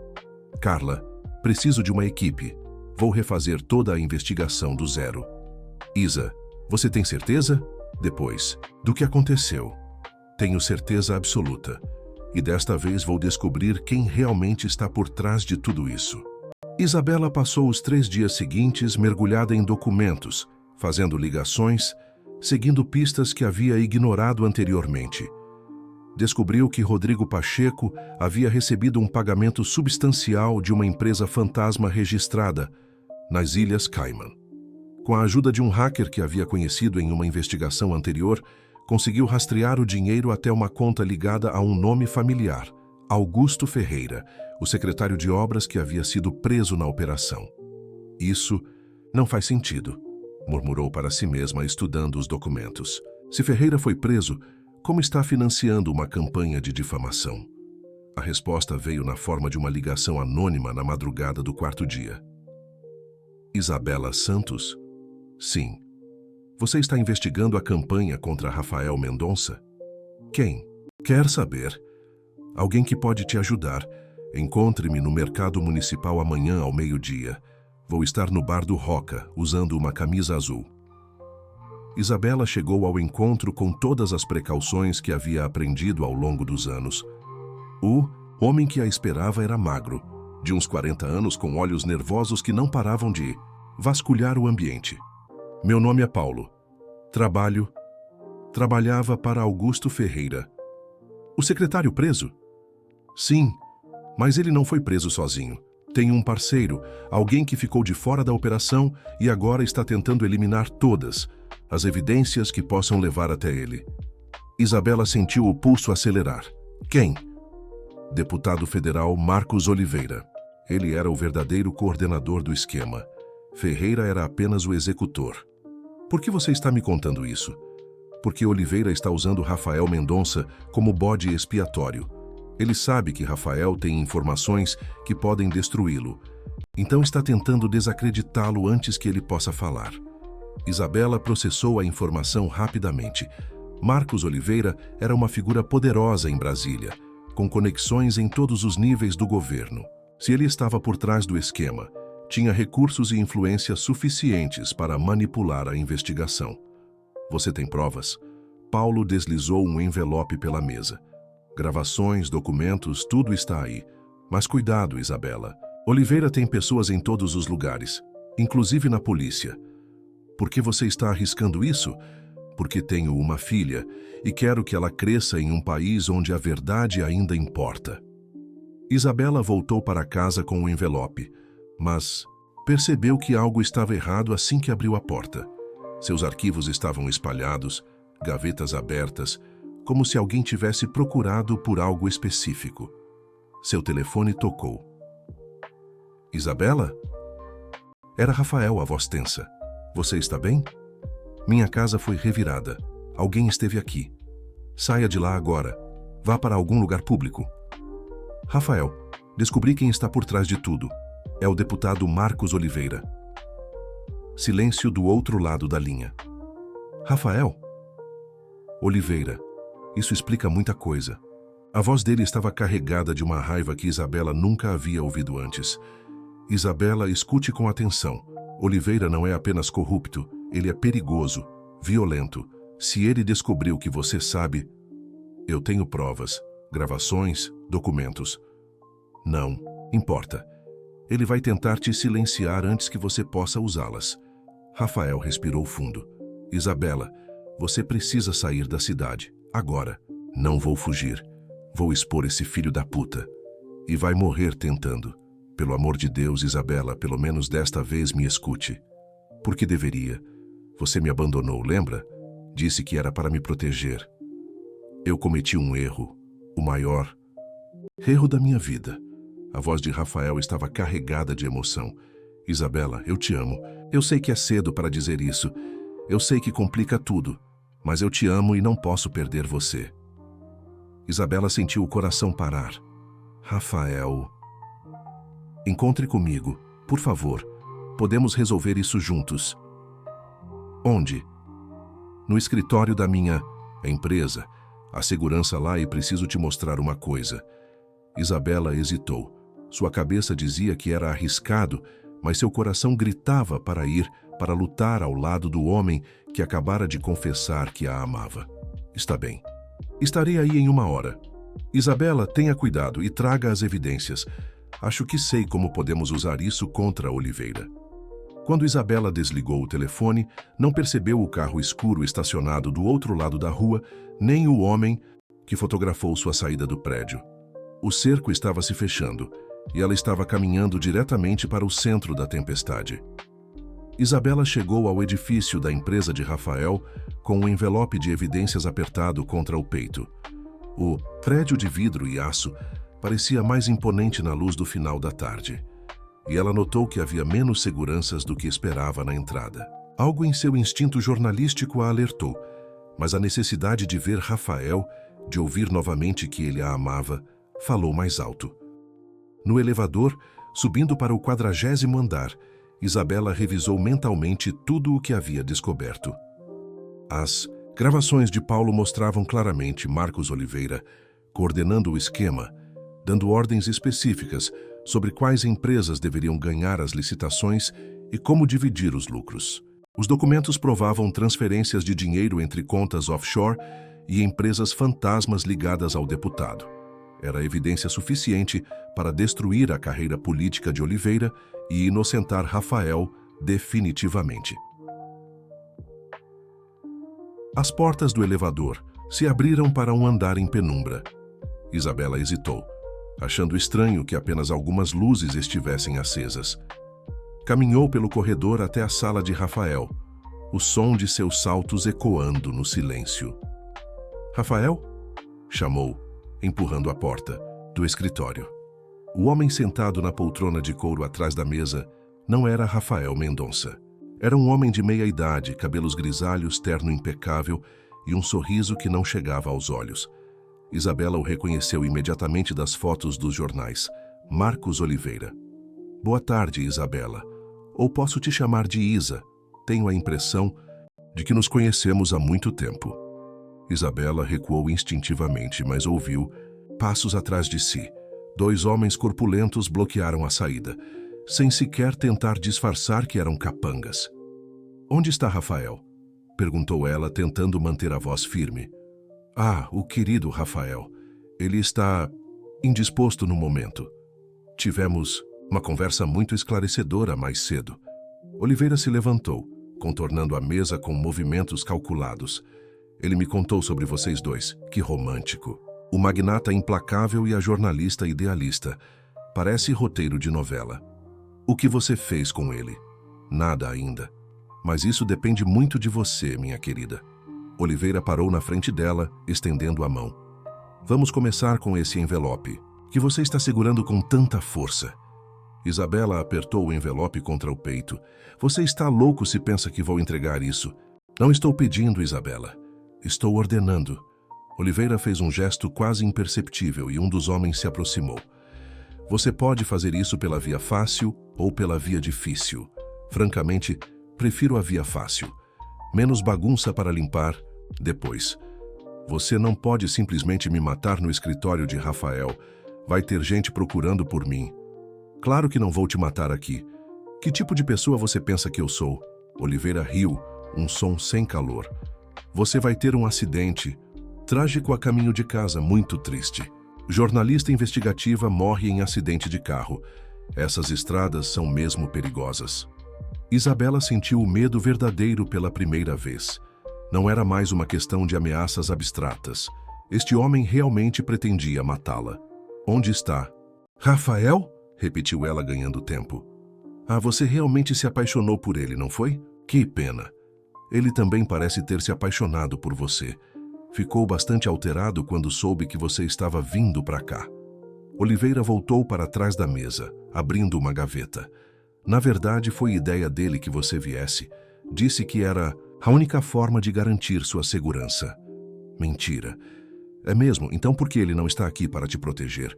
S1: Carla, preciso de uma equipe. Vou refazer toda a investigação do zero. Isa, você tem certeza? Depois, do que aconteceu? Tenho certeza absoluta. E desta vez vou descobrir quem realmente está por trás de tudo isso. Isabela passou os 3 dias seguintes mergulhada em documentos, fazendo ligações, seguindo pistas que havia ignorado anteriormente. Descobriu que Rodrigo Pacheco havia recebido um pagamento substancial de uma empresa fantasma registrada nas Ilhas Cayman. Com a ajuda de um hacker que havia conhecido em uma investigação anterior, conseguiu rastrear o dinheiro até uma conta ligada a um nome familiar, Augusto Ferreira, o secretário de obras que havia sido preso na operação. Isso não faz sentido, murmurou para si mesma estudando os documentos. Se Ferreira foi preso, como está financiando uma campanha de difamação? A resposta veio na forma de uma ligação anônima na madrugada do 4º dia. Isabela Santos? Sim. Você está investigando a campanha contra Rafael Mendonça? Quem? Quer saber? Alguém que pode te ajudar. Encontre-me no mercado municipal amanhã ao meio-dia. Vou estar no bar do Roca, usando uma camisa azul. Isabela chegou ao encontro com todas as precauções que havia aprendido ao longo dos anos. O homem que a esperava era magro, de uns 40 anos, com olhos nervosos que não paravam de vasculhar o ambiente. Meu nome é Paulo. Trabalhava para Augusto Ferreira. O secretário preso? Sim, mas ele não foi preso sozinho. Tem um parceiro, alguém que ficou de fora da operação e agora está tentando eliminar todas as evidências que possam levar até ele. Isabela sentiu o pulso acelerar. Quem? Deputado federal Marcos Oliveira. Ele era o verdadeiro coordenador do esquema. Ferreira era apenas o executor. Por que você está me contando isso? Porque Oliveira está usando Rafael Mendonça como bode expiatório. Ele sabe que Rafael tem informações que podem destruí-lo. Então está tentando desacreditá-lo antes que ele possa falar. Isabela processou a informação rapidamente. Marcos Oliveira era uma figura poderosa em Brasília, com conexões em todos os níveis do governo. Se ele estava por trás do esquema, tinha recursos e influência suficientes para manipular a investigação. Você tem provas? Paulo deslizou um envelope pela mesa. Gravações, documentos, tudo está aí. Mas cuidado, Isabela. Oliveira tem pessoas em todos os lugares, inclusive na polícia. Por que você está arriscando isso? Porque tenho uma filha e quero que ela cresça em um país onde a verdade ainda importa. Isabela voltou para casa com o envelope, mas percebeu que algo estava errado assim que abriu a porta. Seus arquivos estavam espalhados, gavetas abertas, como se alguém tivesse procurado por algo específico. Seu telefone tocou. Isabela? Era Rafael, a voz tensa. Você está bem? Minha casa foi revirada. Alguém esteve aqui. Saia de lá agora. Vá para algum lugar público. Rafael, descobri quem está por trás de tudo. É o deputado Marcos Oliveira. Silêncio do outro lado da linha. Rafael? Oliveira. Isso explica muita coisa. A voz dele estava carregada de uma raiva que Isabela nunca havia ouvido antes. Isabela, escute com atenção. Oliveira não é apenas corrupto, ele é perigoso, violento. Se ele descobriu que você sabe... Eu tenho provas, gravações, documentos. Não importa. Ele vai tentar te silenciar antes que você possa usá-las. Rafael respirou fundo. Isabela, você precisa sair da cidade. Agora. Não vou fugir. Vou expor esse filho da puta. E vai morrer tentando. Pelo amor de Deus, Isabela, pelo menos desta vez me escute. Por que deveria? Você me abandonou, lembra? Disse que era para me proteger. Eu cometi um erro. O maior erro da minha vida. A voz de Rafael estava carregada de emoção. Isabela, eu te amo. Eu sei que é cedo para dizer isso. Eu sei que complica tudo. Mas eu te amo e não posso perder você. Isabela sentiu o coração parar. Rafael... Encontre comigo, por favor. Podemos resolver isso juntos. Onde? No escritório da minha empresa. Há segurança lá e preciso te mostrar uma coisa. Isabela hesitou. Sua cabeça dizia que era arriscado, mas seu coração gritava para ir, para lutar ao lado do homem que acabara de confessar que a amava. Está bem. Estarei aí em 1 hora. Isabela, tenha cuidado e traga as evidências. Acho que sei como podemos usar isso contra Oliveira. Quando Isabela desligou o telefone, não percebeu o carro escuro estacionado do outro lado da rua, nem o homem que fotografou sua saída do prédio. O cerco estava se fechando e ela estava caminhando diretamente para o centro da tempestade. Isabela chegou ao edifício da empresa de Rafael com um envelope de evidências apertado contra o peito. O prédio de vidro e aço parecia mais imponente na luz do final da tarde, e ela notou que havia menos seguranças do que esperava na entrada. Algo em seu instinto jornalístico a alertou, mas a necessidade de ver Rafael, de ouvir novamente que ele a amava, falou mais alto. No elevador, subindo para o 40º andar, Isabela revisou mentalmente tudo o que havia descoberto. As gravações de Paulo mostravam claramente Marcos Oliveira coordenando o esquema, dando ordens específicas sobre quais empresas deveriam ganhar as licitações e como dividir os lucros. Os documentos provavam transferências de dinheiro entre contas offshore e empresas fantasmas ligadas ao deputado. Era evidência suficiente para destruir a carreira política de Oliveira e inocentar Rafael definitivamente. As portas do elevador se abriram para um andar em penumbra. Isabela hesitou, achando estranho que apenas algumas luzes estivessem acesas. Caminhou pelo corredor até a sala de Rafael, o som de seus saltos ecoando no silêncio. "Rafael?" chamou, empurrando a porta do escritório. O homem sentado na poltrona de couro atrás da mesa não era Rafael Mendonça. Era um homem de meia-idade, cabelos grisalhos, terno impecável e um sorriso que não chegava aos olhos. Isabela o reconheceu imediatamente das fotos dos jornais. Marcos Oliveira. "Boa tarde, Isabela. Ou posso te chamar de Isa. Tenho a impressão de que nos conhecemos há muito tempo." Isabela recuou instintivamente, mas ouviu passos atrás de si. Dois homens corpulentos bloquearam a saída, sem sequer tentar disfarçar que eram capangas. "Onde está Rafael?" perguntou ela, tentando manter a voz firme. "Ah, o querido Rafael. Ele está indisposto no momento. Tivemos uma conversa muito esclarecedora mais cedo." Oliveira se levantou, contornando a mesa com movimentos calculados. "Ele me contou sobre vocês dois. Que romântico. O magnata implacável e a jornalista idealista. Parece roteiro de novela. O que você fez com ele?" "Nada ainda. Mas isso depende muito de você, minha querida." Oliveira parou na frente dela, estendendo a mão. "Vamos começar com esse envelope, que você está segurando com tanta força." Isabela apertou o envelope contra o peito. "Você está louco se pensa que vou entregar isso." "Não estou pedindo, Isabela. Estou ordenando." Oliveira fez um gesto quase imperceptível e um dos homens se aproximou. "Você pode fazer isso pela via fácil ou pela via difícil. Francamente, prefiro a via fácil. Menos bagunça para limpar depois. Você não pode simplesmente me matar no escritório de Rafael. Vai ter gente procurando por mim." "Claro que não vou te matar aqui. Que tipo de pessoa você pensa que eu sou?" Oliveira riu, um som sem calor. "Você vai ter um acidente trágico a caminho de casa, muito triste. Jornalista investigativa morre em acidente de carro. Essas estradas são mesmo perigosas." Isabela sentiu o medo verdadeiro pela primeira vez. Não era mais uma questão de ameaças abstratas. Este homem realmente pretendia matá-la. "Onde está?" "Rafael?" repetiu ela, ganhando tempo. "Ah, você realmente se apaixonou por ele, não foi? Que pena. Ele também parece ter se apaixonado por você. Ficou bastante alterado quando soube que você estava vindo para cá." Oliveira voltou para trás da mesa, abrindo uma gaveta. "Na verdade, foi ideia dele que você viesse. Disse que era a única forma de garantir sua segurança." "Mentira." "É mesmo? Então por que ele não está aqui para te proteger?"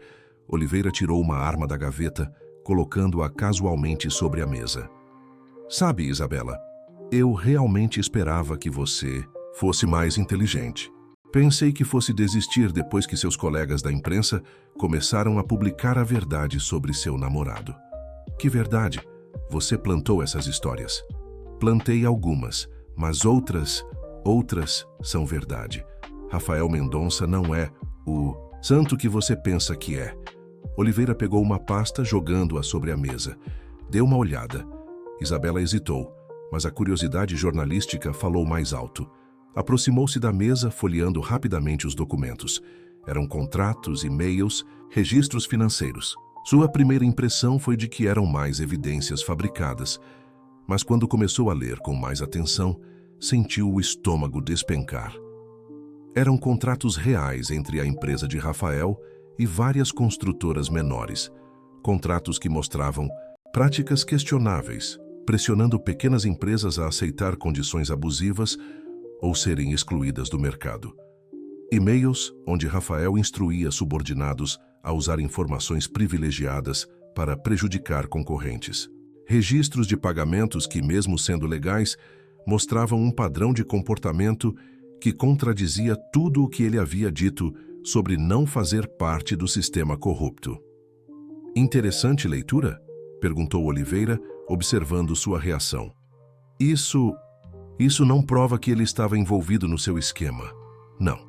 S1: Oliveira tirou uma arma da gaveta, colocando-a casualmente sobre a mesa. "Sabe, Isabela, eu realmente esperava que você fosse mais inteligente. Pensei que fosse desistir depois que seus colegas da imprensa começaram a publicar a verdade sobre seu namorado." "Que verdade? Você plantou essas histórias." "Plantei algumas, mas outras são verdade. Rafael Mendonça não é o santo que você pensa que é." Oliveira pegou uma pasta, jogando-a sobre a mesa. Deu uma olhada. Isabela hesitou, mas a curiosidade jornalística falou mais alto. Aproximou-se da mesa, folheando rapidamente os documentos. Eram contratos, e-mails, registros financeiros. Sua primeira impressão foi de que eram mais evidências fabricadas, mas quando começou a ler com mais atenção, sentiu o estômago despencar. Eram contratos reais entre a empresa de Rafael e várias construtoras menores. Contratos que mostravam práticas questionáveis, pressionando pequenas empresas a aceitar condições abusivas ou serem excluídas do mercado. E-mails onde Rafael instruía subordinados a usar informações privilegiadas para prejudicar concorrentes. Registros de pagamentos que, mesmo sendo legais, mostravam um padrão de comportamento que contradizia tudo o que ele havia dito sobre não fazer parte do sistema corrupto. "Interessante leitura?" perguntou Oliveira, observando sua reação. "Isso Isso não prova que ele estava envolvido no seu esquema. Não.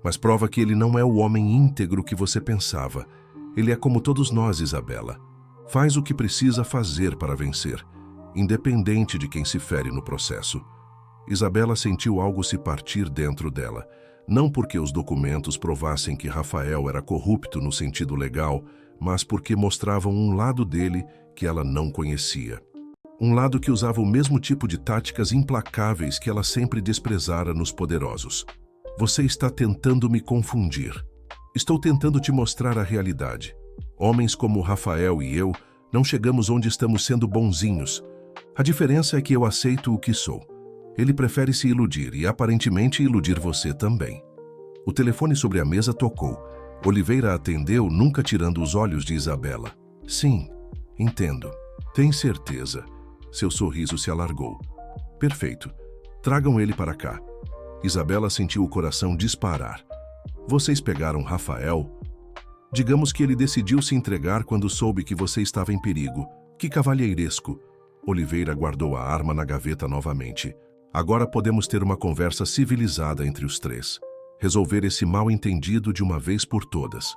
S1: Mas prova que ele não é o homem íntegro que você pensava. Ele é como todos nós, Isabela. Faz o que precisa fazer para vencer, independente de quem se fere no processo. Isabela sentiu algo se partir dentro dela, não porque os documentos provassem que Rafael era corrupto no sentido legal, mas porque mostravam um lado dele que ela não conhecia. Um lado que usava o mesmo tipo de táticas implacáveis que ela sempre desprezara nos poderosos. Você está tentando me confundir. Estou tentando te mostrar a realidade. Homens como Rafael e eu não chegamos onde estamos sendo bonzinhos. A diferença é que eu aceito o que sou. Ele prefere se iludir e aparentemente iludir você também. O telefone sobre a mesa tocou. Oliveira atendeu, nunca tirando os olhos de Isabela. Sim, entendo. Tem certeza. Seu sorriso se alargou. Perfeito. Tragam ele para cá. Isabela sentiu o coração disparar. Vocês pegaram Rafael? Digamos que ele decidiu se entregar quando soube que você estava em perigo. Que cavalheiresco. Oliveira guardou a arma na gaveta novamente. Agora podemos ter uma conversa civilizada entre os três. Resolver esse mal-entendido de uma vez por todas.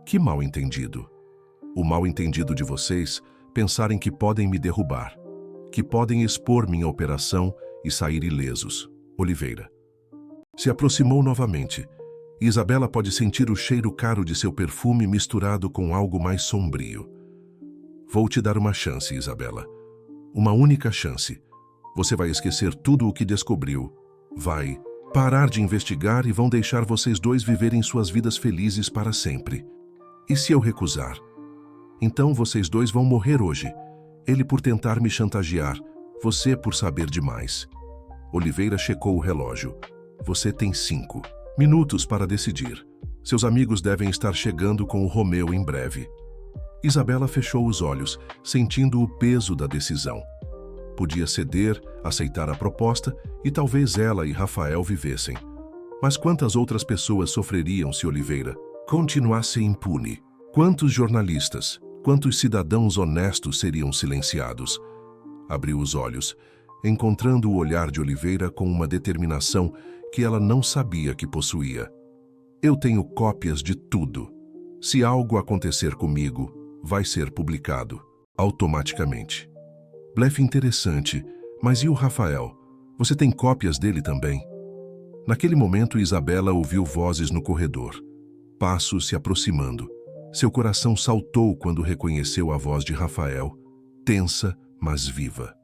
S1: Que mal-entendido? O mal-entendido de vocês pensarem que podem me derrubar, que podem expor minha operação e sair ilesos. Oliveira se aproximou novamente. Isabela pode sentir o cheiro caro de seu perfume misturado com algo mais sombrio. Vou te dar uma chance, Isabela. Uma única chance. Você vai esquecer tudo o que descobriu. Vai parar de investigar e vão deixar vocês dois viverem suas vidas felizes para sempre. E se eu recusar? Então vocês dois vão morrer hoje. Ele por tentar me chantagear, você por saber demais. Oliveira checou o relógio. Você tem 5 minutos para decidir. Seus amigos devem estar chegando com o Romeu em breve. Isabela fechou os olhos, sentindo o peso da decisão. Podia ceder, aceitar a proposta e talvez ela e Rafael vivessem. Mas quantas outras pessoas sofreriam se Oliveira continuasse impune? Quantos jornalistas, quantos cidadãos honestos seriam silenciados? Abriu os olhos, encontrando o olhar de Oliveira com uma determinação que ela não sabia que possuía. Eu tenho cópias de tudo. Se algo acontecer comigo, vai ser publicado, automaticamente. Blefe interessante, mas e o Rafael? Você tem cópias dele também? Naquele momento, Isabela ouviu vozes no corredor. Passos se aproximando. Seu coração saltou quando reconheceu a voz de Rafael, tensa, mas viva.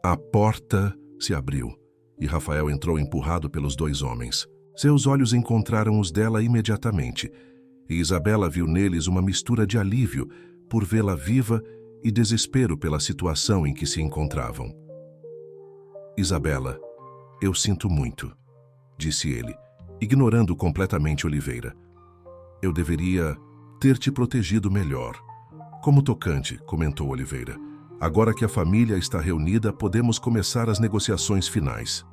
S1: A porta se abriu e Rafael entrou empurrado pelos 2 homens. Seus olhos encontraram os dela imediatamente e Isabela viu neles uma mistura de alívio por vê-la viva e desespero pela situação em que se encontravam. Isabela, eu sinto muito, disse ele, ignorando completamente Oliveira. Eu deveria ter te protegido melhor. Como tocante, comentou Oliveira. Agora que a família está reunida, podemos começar as negociações finais.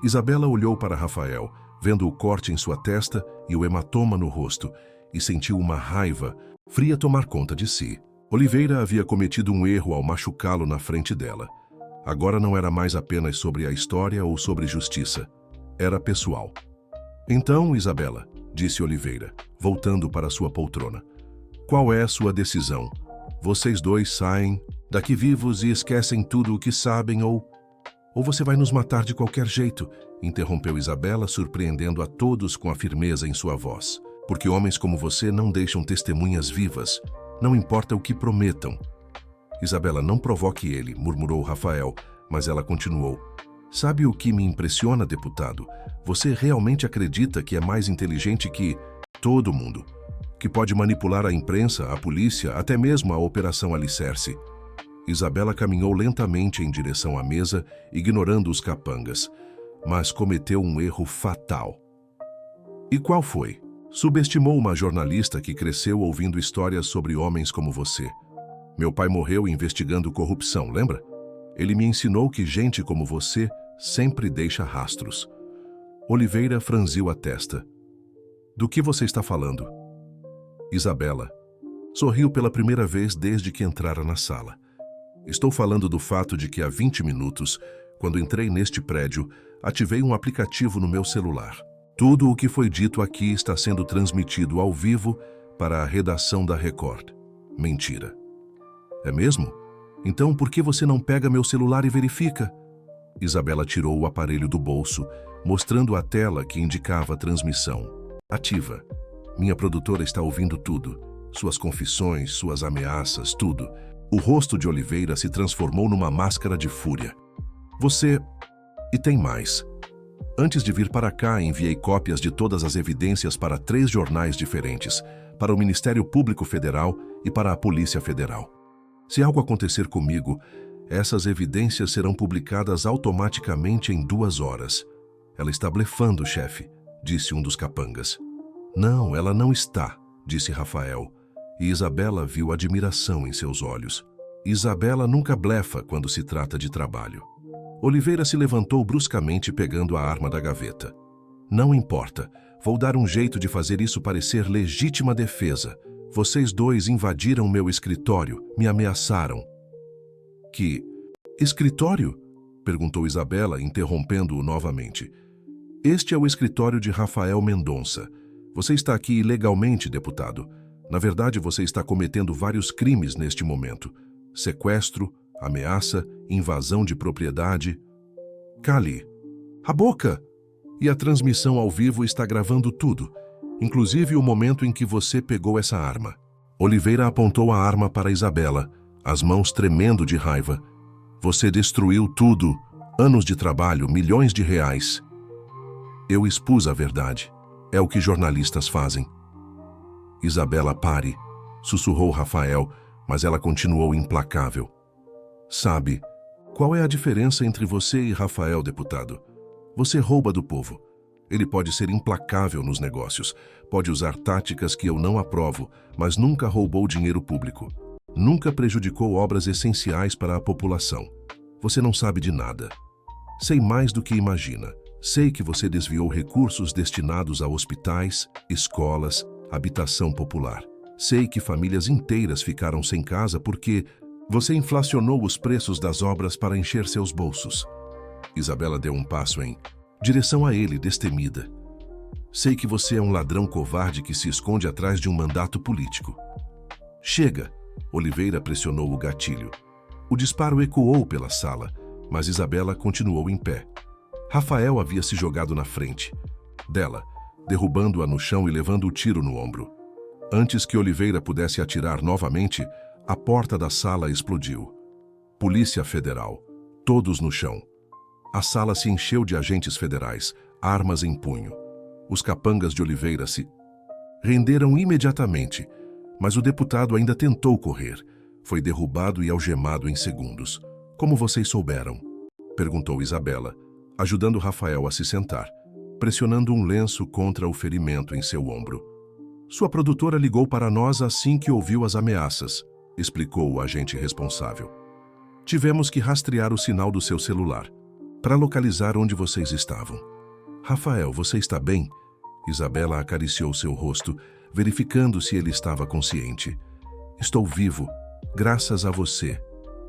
S1: Isabela olhou para Rafael, vendo o corte em sua testa e o hematoma no rosto, e sentiu uma raiva fria tomar conta de si. Oliveira havia cometido um erro ao machucá-lo na frente dela. Agora não era mais apenas sobre a história ou sobre justiça. Era pessoal. Então, Isabela, disse Oliveira, voltando para sua poltrona. Qual é a sua decisão? Vocês dois saem daqui vivos e esquecem tudo o que sabem ou você vai nos matar de qualquer jeito, interrompeu Isabela, surpreendendo a todos com a firmeza em sua voz. Porque homens como você não deixam testemunhas vivas, não importa o que prometam. Isabela, não provoque ele, murmurou Rafael, mas ela continuou. Sabe o que me impressiona, deputado? Você realmente acredita que é mais inteligente que todo mundo? Que pode manipular a imprensa, a polícia, até mesmo a Operação Alicerce. Isabela caminhou lentamente em direção à mesa, ignorando os capangas, mas cometeu um erro fatal. E qual foi? Subestimou uma jornalista que cresceu ouvindo histórias sobre homens como você. Meu pai morreu investigando corrupção, lembra? Ele me ensinou que gente como você sempre deixa rastros. Oliveira franziu a testa. Do que você está falando? Isabela sorriu pela primeira vez desde que entrara na sala. Estou falando do fato de que há 20 minutos, quando entrei neste prédio, ativei um aplicativo no meu celular. Tudo o que foi dito aqui está sendo transmitido ao vivo para a redação da Record. Mentira. É mesmo? Então por que você não pega meu celular e verifica? Isabela tirou o aparelho do bolso, mostrando a tela que indicava a transmissão. Ativa. Minha produtora está ouvindo tudo. Suas confissões, suas ameaças, tudo. O rosto de Oliveira se transformou numa máscara de fúria. Você... E tem mais. Antes de vir para cá, enviei cópias de todas as evidências para 3 jornais diferentes, para o Ministério Público Federal e para a Polícia Federal. Se algo acontecer comigo, essas evidências serão publicadas automaticamente em 2 horas. Ela está blefando, chefe, disse um dos capangas. Não, ela não está, disse Rafael, e Isabela viu admiração em seus olhos. Isabela nunca blefa quando se trata de trabalho. Oliveira se levantou bruscamente pegando a arma da gaveta. Não importa, vou dar um jeito de fazer isso parecer legítima defesa. Vocês 2 invadiram meu escritório, me ameaçaram. Que escritório? Perguntou Isabela, interrompendo-o novamente. Este é o escritório de Rafael Mendonça. Você está aqui ilegalmente, deputado. Na verdade, você está cometendo vários crimes neste momento. Sequestro, ameaça, invasão de propriedade. Cale a boca! E a transmissão ao vivo está gravando tudo, inclusive o momento em que você pegou essa arma. Oliveira apontou a arma para Isabela, as mãos tremendo de raiva. Você destruiu tudo, anos de trabalho, milhões de reais. Eu expus a verdade. É o que jornalistas fazem. Isabela, pare, sussurrou Rafael, mas ela continuou implacável. Sabe, qual é a diferença entre você e Rafael, deputado? Você rouba do povo. Ele pode ser implacável nos negócios, pode usar táticas que eu não aprovo, mas nunca roubou dinheiro público. Nunca prejudicou obras essenciais para a população. Você não sabe de nada. Sei mais do que imagina. Sei que você desviou recursos destinados a hospitais, escolas, habitação popular. Sei que famílias inteiras ficaram sem casa porque você inflacionou os preços das obras para encher seus bolsos. Isabela deu um passo em direção a ele, destemida. Sei que você é um ladrão covarde que se esconde atrás de um mandato político. Chega! Oliveira pressionou o gatilho. O disparo ecoou pela sala, mas Isabela continuou em pé. Rafael havia se jogado na frente dela, derrubando-a no chão e levando o tiro no ombro. Antes que Oliveira pudesse atirar novamente, a porta da sala explodiu. Polícia Federal. Todos no chão. A sala se encheu de agentes federais, armas em punho. Os capangas de Oliveira se renderam imediatamente, mas o deputado ainda tentou correr. Foi derrubado e algemado em segundos. Como vocês souberam? Perguntou Isabela, ajudando Rafael a se sentar, pressionando um lenço contra o ferimento em seu ombro. Sua produtora ligou para nós assim que ouviu as ameaças, explicou o agente responsável. Tivemos que rastrear o sinal do seu celular, para localizar onde vocês estavam. Rafael, você está bem? Isabela acariciou seu rosto, verificando se ele estava consciente. Estou vivo, graças a você.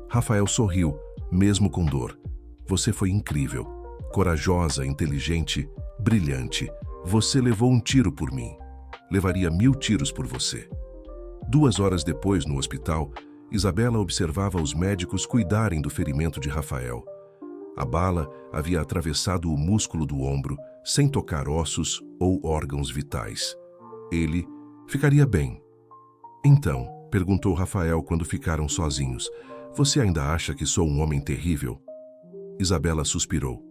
S1: Rafael sorriu, mesmo com dor. Você foi incrível, corajosa, inteligente, brilhante. Você levou um tiro por mim. Levaria 1000 tiros por você. 2 horas depois, no hospital, Isabela observava os médicos cuidarem do ferimento de Rafael. A bala havia atravessado o músculo do ombro, sem tocar ossos ou órgãos vitais. Ele ficaria bem. Então, perguntou Rafael quando ficaram sozinhos, você ainda acha que sou um homem terrível? Isabela suspirou.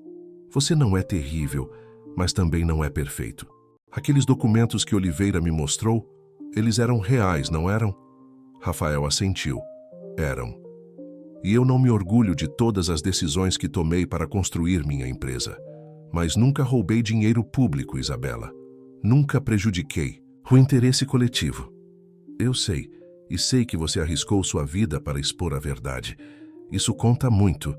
S1: Você não é terrível, mas também não é perfeito. Aqueles documentos que Oliveira me mostrou, eles eram reais, não eram? Rafael assentiu. Eram. E eu não me orgulho de todas as decisões que tomei para construir minha empresa. Mas nunca roubei dinheiro público, Isabela. Nunca prejudiquei o interesse coletivo. Eu sei, e sei que você arriscou sua vida para expor a verdade. Isso conta muito.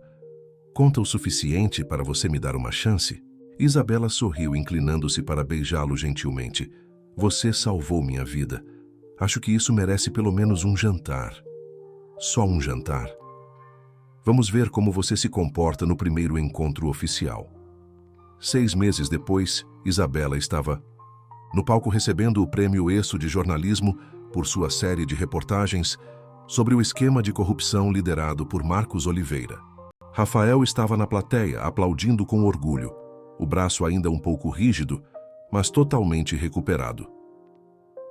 S1: Conta o suficiente para você me dar uma chance? Isabela sorriu, inclinando-se para beijá-lo gentilmente. Você salvou minha vida. Acho que isso merece pelo menos um jantar. Só um jantar. Vamos ver como você se comporta no primeiro encontro oficial. 6 meses depois, Isabela estava no palco recebendo o Prêmio ESSO de Jornalismo por sua série de reportagens sobre o esquema de corrupção liderado por Marcos Oliveira. Rafael estava na plateia, aplaudindo com orgulho, o braço ainda um pouco rígido, mas totalmente recuperado.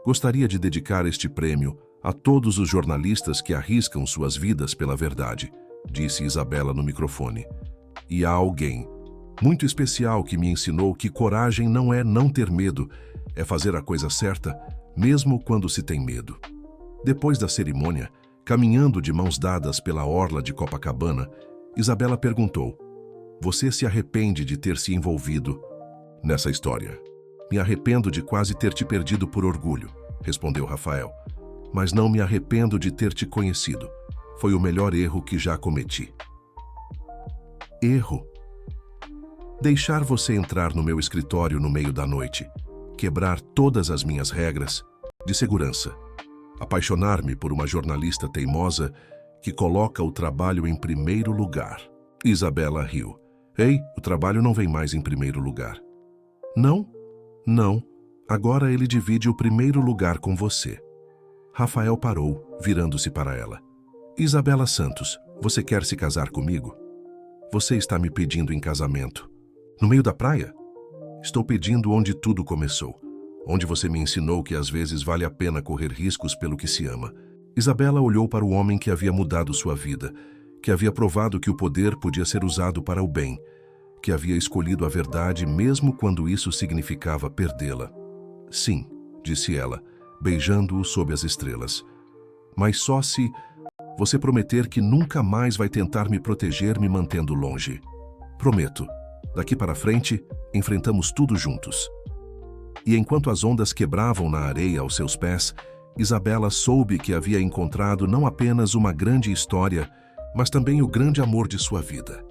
S1: Gostaria de dedicar este prêmio a todos os jornalistas que arriscam suas vidas pela verdade, disse Isabela no microfone. E há alguém muito especial que me ensinou que coragem não é não ter medo, é fazer a coisa certa, mesmo quando se tem medo. Depois da cerimônia, caminhando de mãos dadas pela orla de Copacabana, Isabela perguntou: "Você se arrepende de ter se envolvido nessa história?" "Me arrependo de quase ter te perdido por orgulho", respondeu Rafael. "Mas não me arrependo de ter te conhecido. Foi o melhor erro que já cometi." Erro? Deixar você entrar no meu escritório no meio da noite, quebrar todas as minhas regras de segurança, apaixonar-me por uma jornalista teimosa que coloca o trabalho em primeiro lugar. Isabela riu. "Ei, o trabalho não vem mais em primeiro lugar." "Não? Não. Agora ele divide o primeiro lugar com você." Rafael parou, virando-se para ela. "Isabela Santos, você quer se casar comigo?" "Você está me pedindo em casamento. No meio da praia?" "Estou pedindo onde tudo começou. Onde você me ensinou que às vezes vale a pena correr riscos pelo que se ama." Isabela olhou para o homem que havia mudado sua vida, que havia provado que o poder podia ser usado para o bem, que havia escolhido a verdade mesmo quando isso significava perdê-la. "Sim", disse ela, beijando-o sob as estrelas. "Mas só se você prometer que nunca mais vai tentar me proteger me mantendo longe." "Prometo. Daqui para frente, enfrentamos tudo juntos." E enquanto as ondas quebravam na areia aos seus pés, Isabela soube que havia encontrado não apenas uma grande história, mas também o grande amor de sua vida.